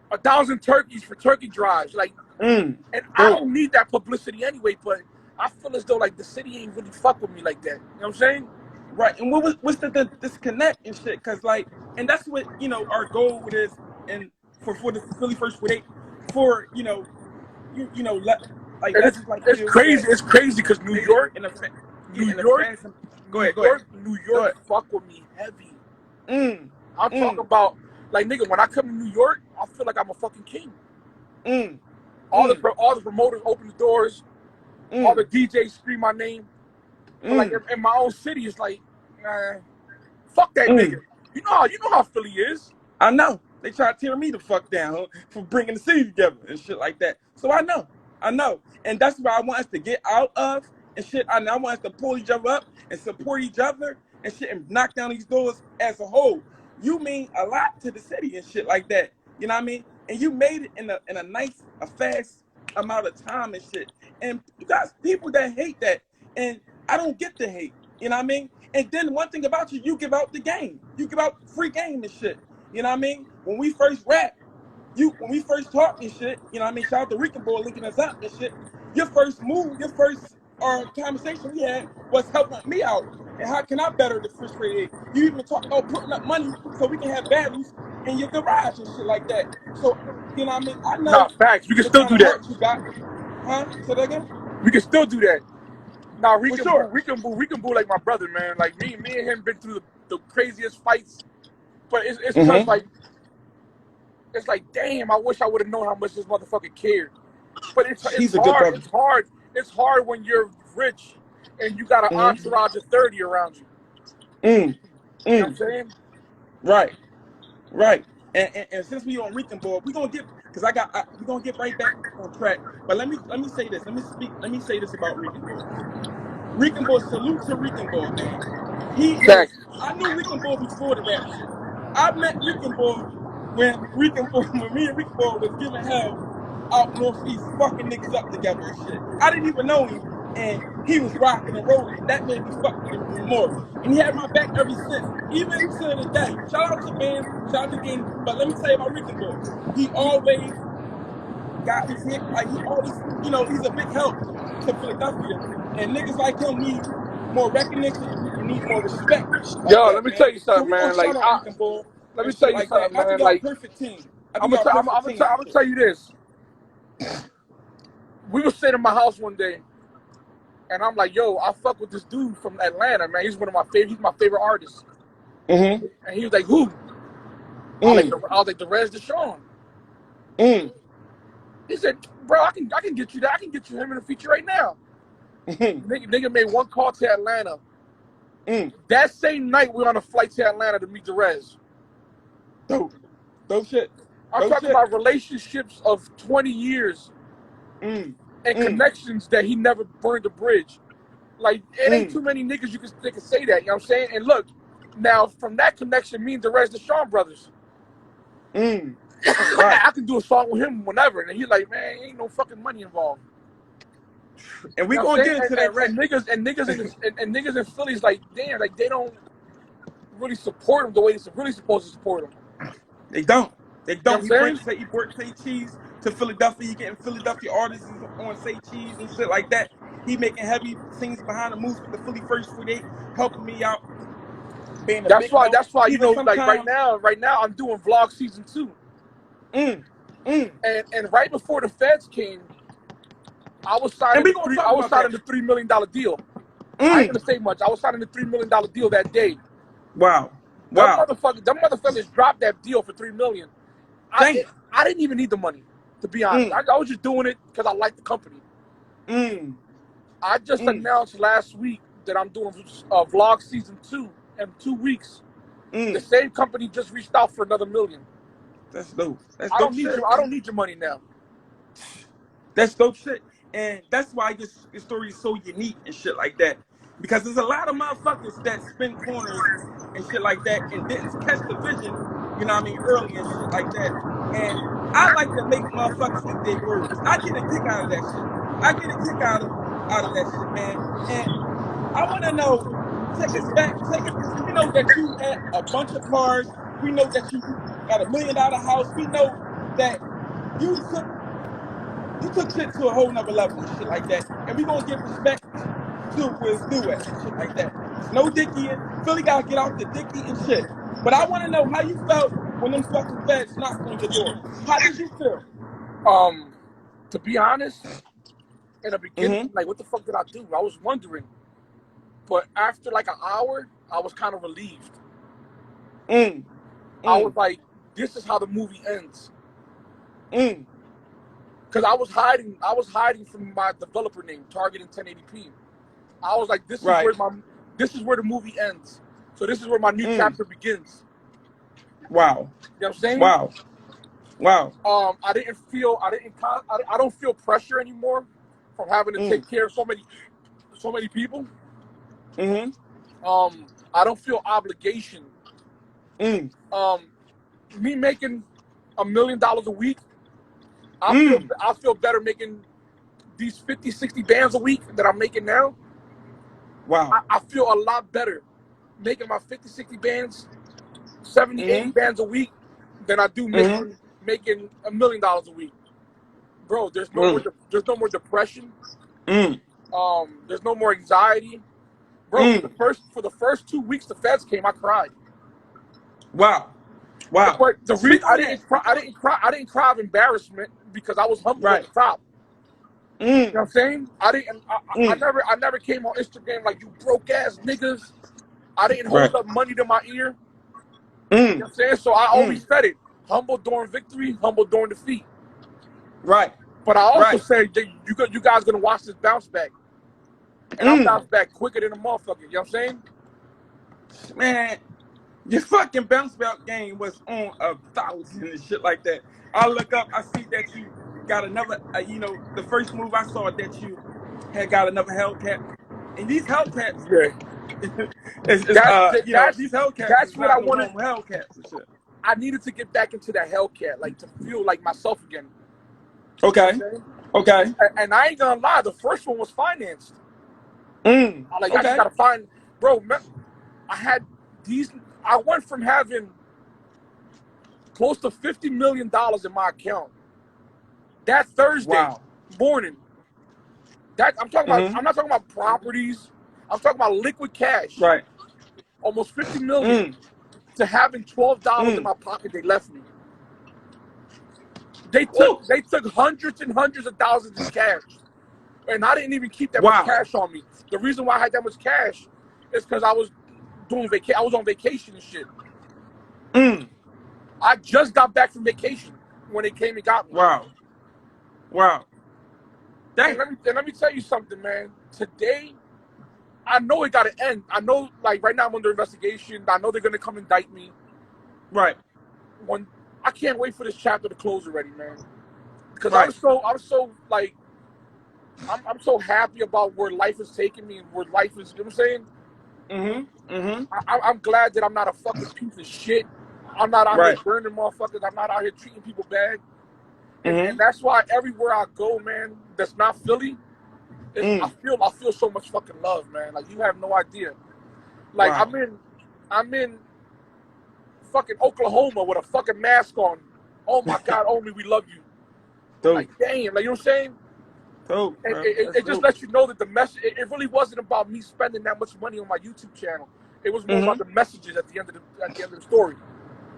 1,000 turkeys for turkey drives. Like, and I don't need that publicity anyway, but I feel as though, like, the city ain't really fuck with me like that. You know what I'm saying? Right. And what's the disconnect and shit? Because, like, and that's what, our goal is, and for the Philly First 48, for, like, it's crazy. It's crazy because New York, Go ahead. New York fuck with me heavy. I'm talking about, like, nigga, when I come to New York, I feel like I'm a fucking king. All the promoters open the doors. All the DJs scream my name. But, like, in my own city, it's like, fuck that nigga. You know how Philly is. I know. They try to tear me the fuck down for bringing the city together and shit like that. So I know. And that's why I want us to get out of and shit. I want us to pull each other up and support each other and shit and knock down these doors as a whole. You mean a lot to the city and shit like that. You know what I mean? And you made it in a nice, fast amount of time and shit. And you got people that hate that. And I don't get the hate. You know what I mean? And then one thing about you give out the game. You give out free game and shit. You know what I mean? When we first rap, when we first talk and shit, you know what I mean? Shout out to Rican Boy linking us up and shit. Your first conversation we had was helping me out. And how can I better the First 48? You even talk about putting up money so we can have battles in your garage and shit like that. So, you know what I mean? I know. Nah, facts. We can still do that. You got. Huh? Say that again? We can still do that. Nah, we can boo like my brother, man. Like, me and him been through the craziest fights. But it's just like, it's like, damn, I wish I would have known how much this motherfucker cared. But it's hard. It's hard when you're rich and you got an entourage of 30 around you. You know what I'm saying? Right. And since we on Rican Boy, we're gonna get right back on track. But let me say this. Let me say this about Rican Boy. Rican Boy, salute to Rican Boy, man. I knew Rican Boy before the rap shit. I met Rican Boy when me and Rican Boy was giving hell out northeast, fucking niggas up together and shit. I didn't even know him, and he was rocking and rolling, and that made me fuck with him even more. And he had my back ever since, even to the day. Shout out to Ben, shout out to Game. But let me tell you about Rican Boy. He always got his hand, like he always, you know, he's a big help to Philadelphia, and niggas like him need more recognition and need more respect and shit like Yo, let that, me man. tell you So something, we gonna man. Like, shout out Lincoln Bull let me and tell shit you like that. something, And I think man. y'all a Like, perfect team. I think y'all a perfect team and I'm gonna shit. tell you this. We were sitting in my house one day, and I'm like, yo, I fuck with this dude from Atlanta, man. He's one of my favorite. He's my favorite artist. Mm-hmm. And he was like, who? I was like, the Rez Deshawn. Mm. He said, bro, I can get you that. I can get you him in a feature right now. Mm. Nigga made one call to Atlanta. Mm. That same night, we were on a flight to Atlanta to meet the Rez. Dope. Dope shit. I'm Dope talking shit. about relationships of 20 years Mm. and Mm. connections that he never burned a bridge. Like, it ain't Mm. too many niggas they can say that, you know what I'm saying? And look, now from that connection, me and the Rez Deshawn brothers, Mm. Right. I can do a song with him whenever. And he's like, man, ain't no fucking money involved. And You we know what gonna I'm get saying? into that And rap. niggas in Philly's like, damn, like they don't really support him the way they're really supposed to support him. They don't. They You know don't. what I'm saying? He brought Say Cheese to Philadelphia. He getting Philadelphia artists on Say Cheese and shit like that. He making heavy scenes behind the moves with the Philly First 48, helping me out, being a That's big why. help. That's why you Even know, like sometimes, right now, I'm doing vlog season 2, mm, mm. and right before the feds came, I was And signing we gonna talk about that. the $3 million deal. I ain't Mm. gonna say much. I was signing the $3 million deal that day. Wow. Wow. Them motherfuckers dropped that deal for $3 million. Damn. I didn't even need the money, to be honest. Mm. I was just doing it because I like the company. Mm. I just Mm. announced last week that I'm doing vlog season 2 in 2 weeks. The Mm. same company just reached out for another $1 million. That's dope. That's I dope don't need shit. your I don't need your money now. That's dope shit. And that's why this story is so unique and shit like that. Because there's a lot of motherfuckers that spin corners and shit like that and didn't catch the vision, you know what I mean, early and shit like that. And I like to make motherfuckers eat their words. I get a kick out of that shit. I get a kick out of that shit, man. And I wanna know, take us back, take it, because we know that you had a bunch of cars. We know that you got $1 million house. We know that you took shit to a whole nother level and shit like that. And we gonna give respect to where it's due at and shit like that. It's no dickie. Philly gotta get out the dickie and shit. But I wanna know how you felt when them fucking feds knocked on your door. How did you feel? Um, to be honest, in the beginning, Mm-hmm. I'm like, what the fuck did I do? I was wondering. But after like an hour, I was kind of relieved. Mm. I was Mm. like, this is how the movie ends. Mm. Because I was hiding from my developer name, targeting 1080p. I was like, Right. this is where the movie ends. So this is where my new Mm. chapter begins. Wow. You know what I'm saying? Wow. Wow. I don't feel pressure anymore from having to Mm. take care of so many people. Mm-hmm. I don't feel obligation. Mm. Um, Me making $1 million a week, Mm. I feel better making these 50, 60 bands a week that I'm making now. Wow. I feel a lot better making my 50, 60 bands, 70, Mm-hmm. 80 bands a week than I do Mm-hmm. making $1 million a week. Bro, Mm. there's no more depression. Mm. There's no more anxiety. Bro, Mm. for the first 2 weeks the feds came, I cried. Wow. Wow. But Speak on that. Speak on I didn't cry of embarrassment because I was humble at right. the top. You know what Mm. I'm saying? Mm. I never came on Instagram like, you broke ass niggas. I didn't Right. hold up money to my ear. You know what Mm. I'm saying? So I Mm. always said it. Humble during victory, humble during defeat. Right. But I also Right. said that you guys gonna watch this bounce back. And I Mm. bounce back quicker than a motherfucker. You know what I'm saying? Man, your fucking bounce back game was on 1,000 and shit like that. I look up, I see that you got another, the first move I saw that you had got another hellcat. And these hellcats Yeah. That's these hellcats that's is what I not no wanted. normal hellcats and shit. I needed to get back into that Hellcat, like to feel like myself again. You know Okay. what I'm saying? Okay. And I ain't gonna lie, the first one was financed. Mm. I just Okay. gotta find, bro. I had these. I went from having close to $50 million in my account That Thursday Wow. morning, that I'm talking about. Mm-hmm. I'm not talking about properties. I'm talking about liquid cash. Right. Almost 50 million to having $12 in my pocket. They left me. They Woo. took hundreds and hundreds of thousands in cash, and I didn't even keep that much Wow. cash on me. The reason why I had that much cash is because I was I was on vacation and shit. I just got back from vacation when they came and got me. Wow. Wow. And let me tell you something, man. Today, I know it got to end. I know, like right now, I'm under investigation. I know they're gonna come indict me. Right. When I can't wait for this chapter to close already, man. Because Right. I'm so like, I'm so happy about where life is taking me and where life is. You know what I'm saying? I'm glad that I'm not a fucking piece of shit. I'm not out here Right. burning motherfuckers. I'm not out here treating people bad. And that's why everywhere I go, man, that's not Philly, I feel so much fucking love, man. Like you have no idea. Like Wow. I'm in fucking Oklahoma with a fucking mask on. Oh my God, Omi, we love you. Dope. Like damn, like you know what I'm saying? Dope, bro. It just lets you know that the message. It really wasn't about me spending that much money on my YouTube channel. It was more about the messages at the end of the story.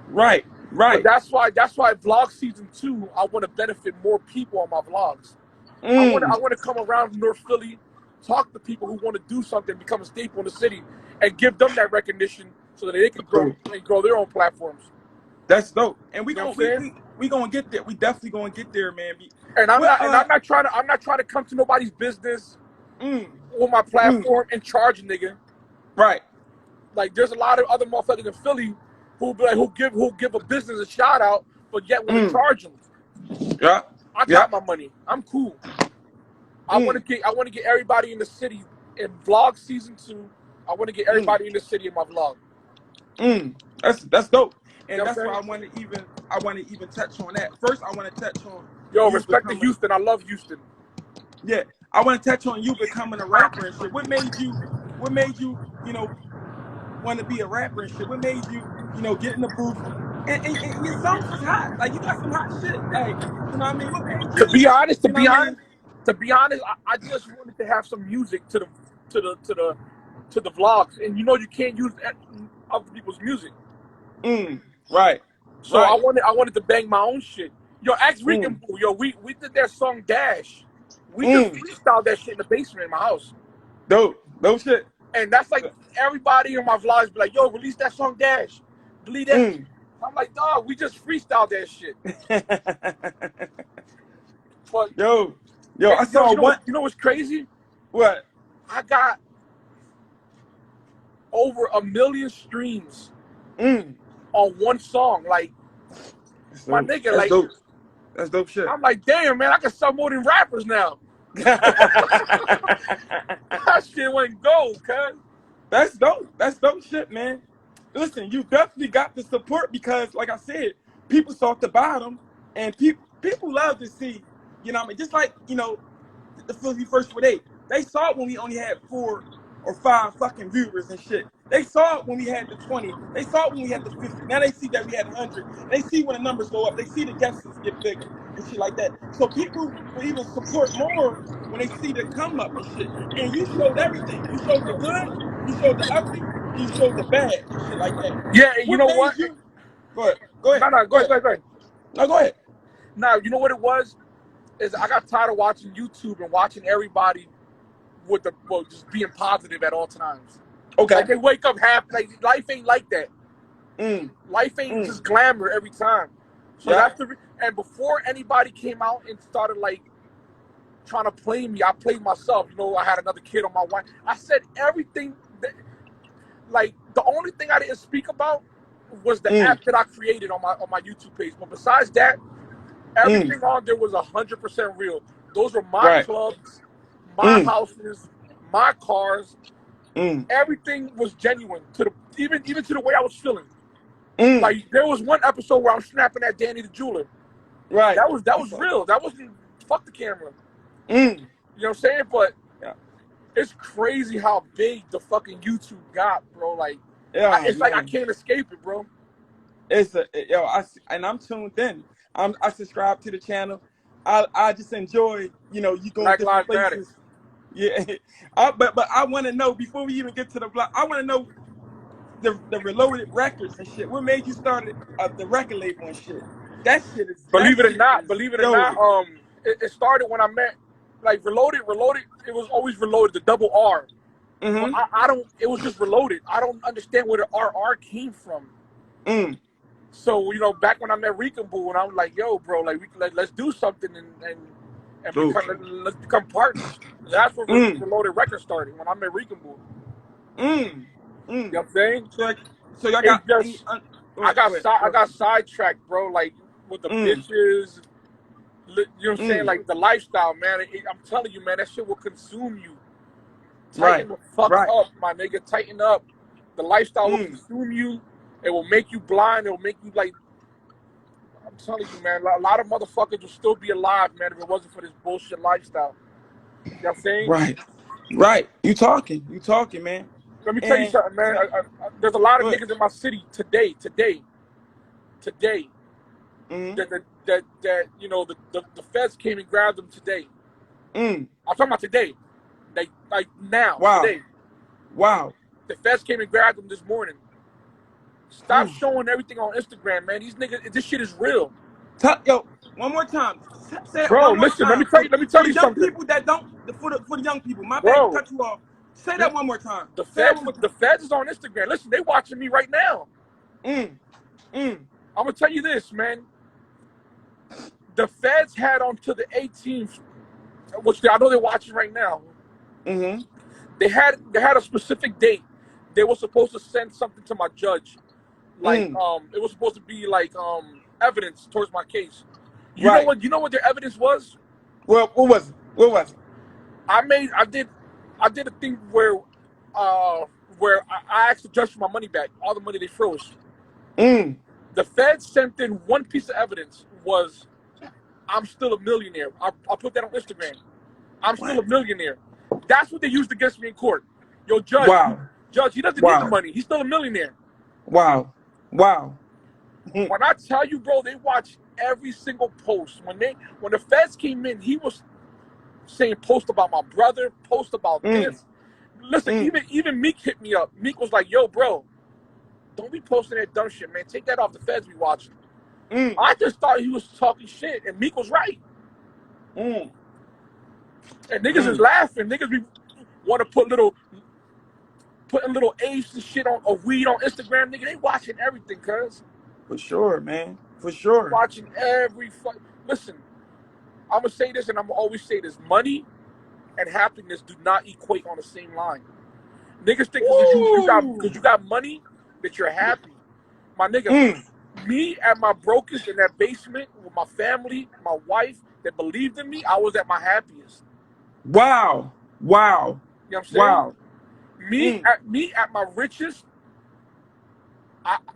Right. But that's why vlog season 2, I want to benefit more people on my vlogs. I want to come around North Philly, talk to people who want to do something, become a staple in the city, and give them that recognition so that they can grow their own platforms. That's dope. And we You know gonna get there. We definitely gonna get there, man. And I'm not trying to come to nobody's business on my platform and charge a nigga. Right. Like there's a lot of other motherfuckers in Philly who give a business a shout out, but yet want to charge them. Yeah. I got my money. I'm cool. I want to get everybody in the city in vlog season 2. I want to get everybody in the city in my vlog. That's dope. And You know that's why I want to even touch on that. First, I want to touch on respect to Houston. I love Houston. Yeah, I want to touch on you becoming a rapper and shit. What made you, want to be a rapper and shit? What made you, get in the booth? And your songs is hot. Like you got some hot shit. Like, you know what I mean? What made you? To be honest, you know what I mean? I just wanted to have some music to the vlogs, and you can't use other people's music. Right. So I wanted to bang my own shit. Yo, ask Rick and Boo. Yo, we did their song Dash. We just freestyled that shit in the basement in my house. Dope shit. And that's like everybody in my vlogs be like, yo, release that song Dash. Delete that. I'm like, dog, we just freestyled that shit. But yo, I saw one. You know what's crazy? What? I got over 1 million streams on one song. Like, my nigga, that's like, dope. That's dope shit. I'm like, damn, man, I can sell more than rappers now. That shit went gold, cuz. That's dope. That's dope shit, man. Listen, you definitely got the support because, like I said, people saw the bottom, and people love to see, what I mean? Just like, the Philly First with 8. They saw it when we only had 4 or 5 fucking viewers and shit. They saw it when we had the 20. They saw it when we had the 50. Now they see that we had 100. They see when the numbers go up. They see the guests get bigger and shit like that. So people will even support more when they see the come up and shit. And you showed everything. You showed the good, you showed the ugly, you showed the bad and shit like that. Yeah, and you know what? You? Go ahead. Go ahead. No, go ahead. No, go ahead. Now, you know what it was? Is I got tired of watching YouTube and watching everybody just being positive at all times. Okay. Like they wake up happy. Like life ain't like that. Life ain't just glamour every time. So that's and before anybody came out and started like trying to play me, I played myself. I had another kid on my wife. I said everything like the only thing I didn't speak about was the app that I created on my YouTube page. But besides that, everything on there was 100% real. Those were my clubs, my houses, my cars. Everything was genuine even to the way I was feeling. Like there was one episode where I'm snapping at Danny the jeweler. Right. That was real. That wasn't fuck the camera. You know what I'm saying? But it's crazy how big the fucking YouTube got, bro. Like it's like I can't escape it, bro. And I'm tuned in. I subscribe to the channel. I just enjoy, you know, you go Black different Lives Matter. places. Yeah, but I want to know before we even get to the block. I want to know the Reloaded records and shit. What made you start the record label and shit? That Believe it or shit not, is dope. it started when I met, like, Reloaded. It was always Reloaded, the double R. But Mm-hmm. I don't. It was just Reloaded. I don't understand where the RR came from. Mm. So, you know, back when I met Rican Boo, and I was like, "Yo, bro, like, let's do something and Dope. let's become partners." That's where Mm. Reloaded Records started, when I met Rican Boo. Mm. You know Mm. what I'm saying? So, so y'all It's got any? just Go ahead. Go ahead. I Go ahead. got sidetracked, bro. Like, with the Mm. bitches. You know what I'm saying? Mm. Like, the lifestyle, man. I'm telling you, man, that shit will consume you. Right. Tighten the fuck Right. up, my nigga. Tighten up. The lifestyle will Mm. consume you. It will make you blind. It will make you, like, I'm telling you, man, a lot of motherfuckers would still be alive, man, if it wasn't for this bullshit lifestyle. You know what I'm saying? Right. Right. You talking? You talking, man? Let me tell you And something, man. There's a lot of go ahead. niggas in my city today, Mm. that you know, the feds came and grabbed them today. Mm. I'm talking about today. Like now, Wow. today. Wow. The feds came and grabbed them this morning. Stop Whew. showing everything on Instagram, man. These niggas, this shit is real. Yo, one more time. Say it Bro, one more listen, let me time tell you, let me for tell the you young something. people that don't. For the young people. My bad to Bro, cut you off. Say this, that one more time. the Say that feds one more the time. feds is on Instagram. Listen, they watching me right now. Mm. Mm. I'm gonna tell you this, man. The feds had on to the 18th, which I know they're watching right now. Mm-hmm. They had a specific date. They were supposed to send something to my judge. Like, Mm. it was supposed to be like evidence towards my case. Right. You know what their evidence was? Well, what was it? What was it? I did a thing uh I asked the judge for my money back, all the money they froze. Mm. The feds sent in one piece of evidence, was I'm still a millionaire. I'll put that on Instagram. I'm still What? a millionaire. That's what they used against me in court. Yo, Wow. judge, he doesn't need the Wow. money. He's still a millionaire. Wow. Wow. Mm. When I tell you, bro, they watch every single post. When the feds came in, he was saying post about my brother, post about Mm. this. Listen, Mm. even Meek hit me up. Meek was like, "Yo, bro, don't be posting that dumb shit, man. Take that off. The feds be watching." Mm. I just thought he was talking shit, and Meek was right. Mm. And niggas is Mm. laughing. Niggas be want to putting little apes and shit on, or weed on Instagram. Nigga, they watching everything, cuz. For sure, man. For sure. Watching every listen. I'm gonna say this, and I'm gonna always say this: money and happiness do not equate on the same line. Niggas think because Woo. you got money that you're happy. My nigga, Mm. me at my brokest in that basement with my family, my wife that believed in me, I was at my happiest. Wow. Wow. You know what I'm saying? Wow. Mm. Me at my richest,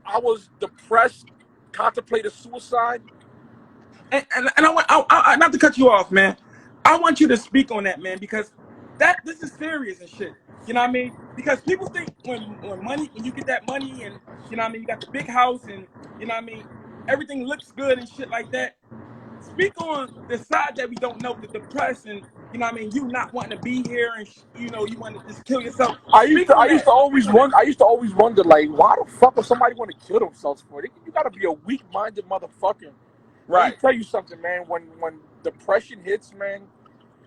I was depressed, contemplated suicide. And I not to cut you off, man. I want you to speak on that, man, because this is serious and shit. You know what I mean? Because people think when you get that money and you know what I mean, you got the big house and you know what I mean, everything looks good and shit like that. Speak on the side that we don't know, the depression. You know what I mean? You not wanting to be here and you know you want to just kill yourself. Speak on that. Speak on that. I used to always wonder, like, why the fuck would somebody want to kill themselves for it? You gotta be a weak-minded motherfucker. Let me Right. tell you something, man. When depression hits, man,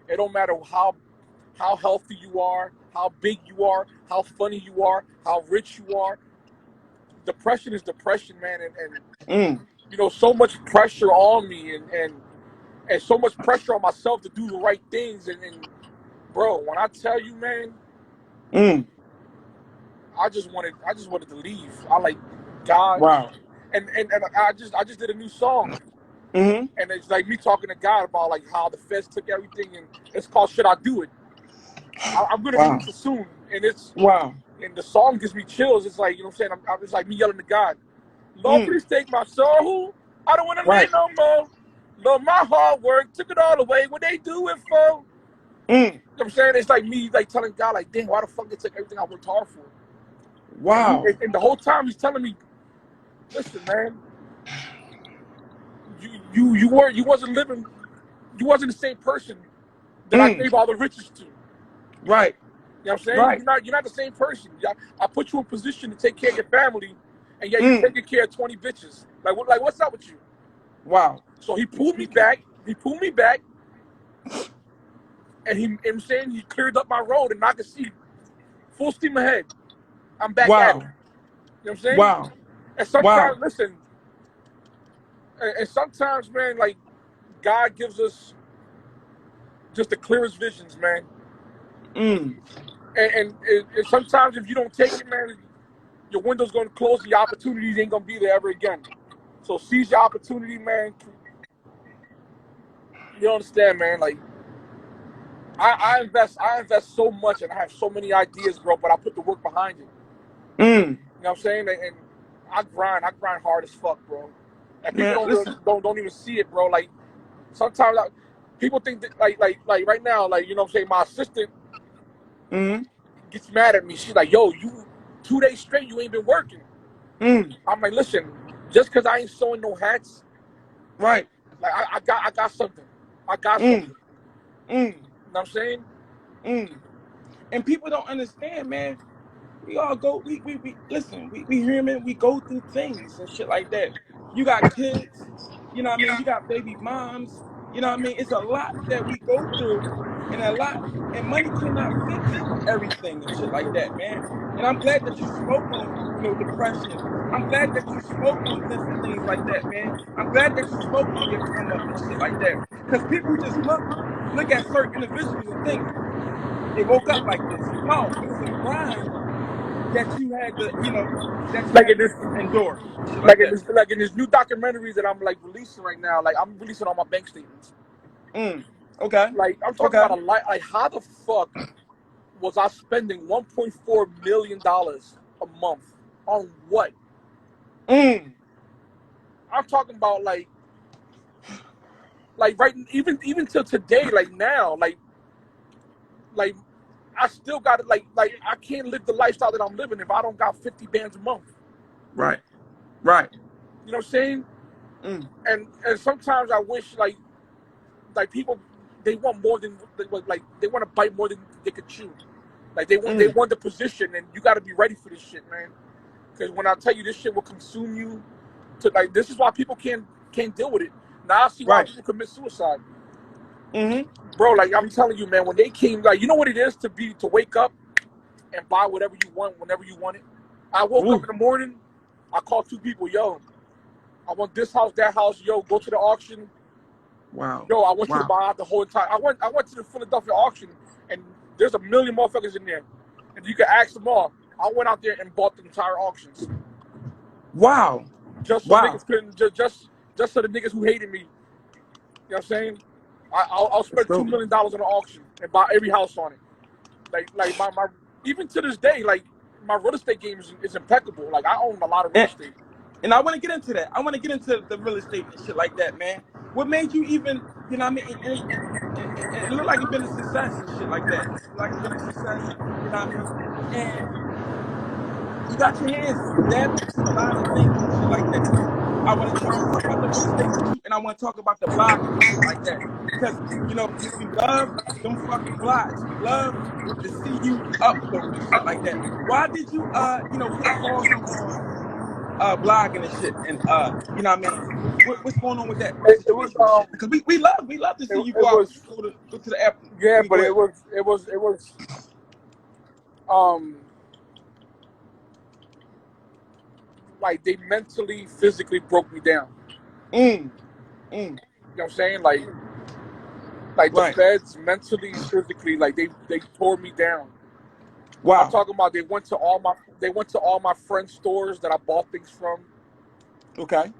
it don't matter how healthy you are, how big you are, how funny you are, how rich you are. Depression is depression, man, and Mm. you know, so much pressure on me, and so much pressure on myself to do the right things, and bro, when I tell you, man, Mm. I just wanted to leave. I like God, Wow. and I just did a new song, Mm-hmm. and it's like me talking to God about like how the feds took everything, and it's called "Should I Do It." I'm gonna Wow. release it soon, Wow. and the song gives me chills. It's like, you know what I'm saying. It's like me yelling to God, "Lord, Mm. please take my soul. I don't want to live Right. no more. Lord, my hard work took it all away. What they do it for?" Mm. You know what I'm saying? It's like me like telling God, like, damn, why the fuck they took everything I worked hard for? Wow. And the whole time he's telling me, listen, man, you wasn't living you wasn't the same person that I gave all the riches to. Right. You know what I'm saying? Right. You're not the same person. I put you in position to take care of your family, and yet you're taking care of 20 bitches. Like what's up with you? Wow. So he pulled me back. And I'm saying he cleared up my road, and I can see full steam ahead. I'm back at it. Wow. You know what I'm saying? Wow. And sometimes, Wow. listen, and sometimes, man, like, God gives us just the clearest visions, man. And sometimes if you don't take it, man, your window's going to close and your opportunities ain't going to be there ever again. So seize your opportunity, man. You understand, man? Like, I invest so much, and I have so many ideas, bro, but I put the work behind it. You know what I'm saying? And I grind hard as fuck, bro. And people Man, listen. don't even see it, bro. Like, sometimes people think that like right now, like, you know what I'm saying, my assistant gets mad at me. She's like, yo, you 2 days straight you ain't been working. I'm like, listen, just because I ain't sewing no hats, Right. like, I got something. I got something. You know what I'm saying? And people don't understand, man. We all go, we listen, we human, we go through things and shit like that. You got kids, you know what I mean? You got baby moms, you know what I mean? It's a lot that we go through, and money cannot fix everything and shit like that, man. And I'm glad that you spoke on, depression. I'm glad that you spoke on different things like that, man. I'm glad that you spoke on your come up and shit like that. Because people just look at certain individuals and think they woke up like this. No, it was a grind that you had to, Like in this endure and shit like that. like in this new documentaries that I'm like releasing right now, like I'm releasing all my bank statements. Okay. Like, I'm talking Okay. about like, how the fuck was I spending $1.4 million a month on what? I'm talking about like right, even till today, like now, like I still got it. Like I can't live the lifestyle that I'm living if I don't got 50 bands a month. Right. Right. You know what I'm saying? And sometimes I wish like people, they want more than, like they want to bite more than they could chew. Like they want the position, and you got to be ready for this shit, man. Because when I tell you this shit will consume you, to like, this is why people can't deal with it. Now I see why people commit suicide. Bro, like, I'm telling you, man, when they came, like, you know what it is to wake up and buy whatever you want whenever you want it. I woke up in the morning, I called 2 people, yo, I want this house, that house, yo, go to the auction. Wow. Yo, I want you to buy out the whole entire. I went to the Philadelphia auction, and there's a million motherfuckers in there, and you can ask them all. I went out there and bought the entire auctions. Wow. Just so niggas couldn't, just so the niggas who hated me. You know what I'm saying? I'll spend $2 million on an auction and buy every house on it. Like my even to this day, like, my real estate game is impeccable. Like, I own a lot of real estate. And I want to get into that. I want to get into the real estate and shit like that, man. What made you even, you know what I mean? And it looked like it's been a success and shit like that. It looked like it's been a success, you know what I mean? And you got your hands dabbed into a lot of things and shit like that. I want to talk about the real estate with you, and I want to talk about the blogging and shit like that. Because, we love them fucking blogs. We love to see you upload and shit like that. Why did you, hit pause on blogging and shit? And, you know what I mean? What's going on with that It was situation and shit? Because we love to see you it was go to the airport. yeah, I mean, but go ahead. it was like, they mentally, physically broke me down. You know what I'm saying? Like the Right. feds, mentally, physically, like they tore me down. I'm Wow. talking about they went to all my friends' stores that I bought things from. Okay.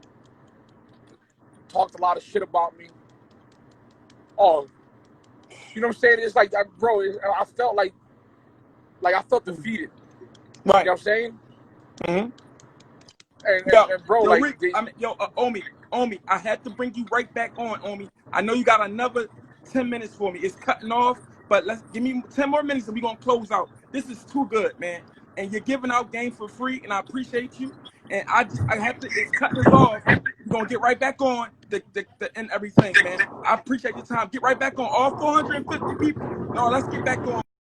Talked a lot of shit about me. Oh, you know what I'm saying? It's like, bro, I felt like I felt defeated. Right. You know what I'm saying? And bro, Yo, like, Rick, Omi, I had to bring you right back on, Omi. I know you got another 10 minutes for me. It's cutting off, but let's give me 10 more minutes and we're gonna close out. This is too good, man. And you're giving out game for free, and I appreciate you. and I have to. It's cutting us off. We're gonna get right back on the end everything, man. I appreciate your time. Get right back on all 450 people. No, let's get back on.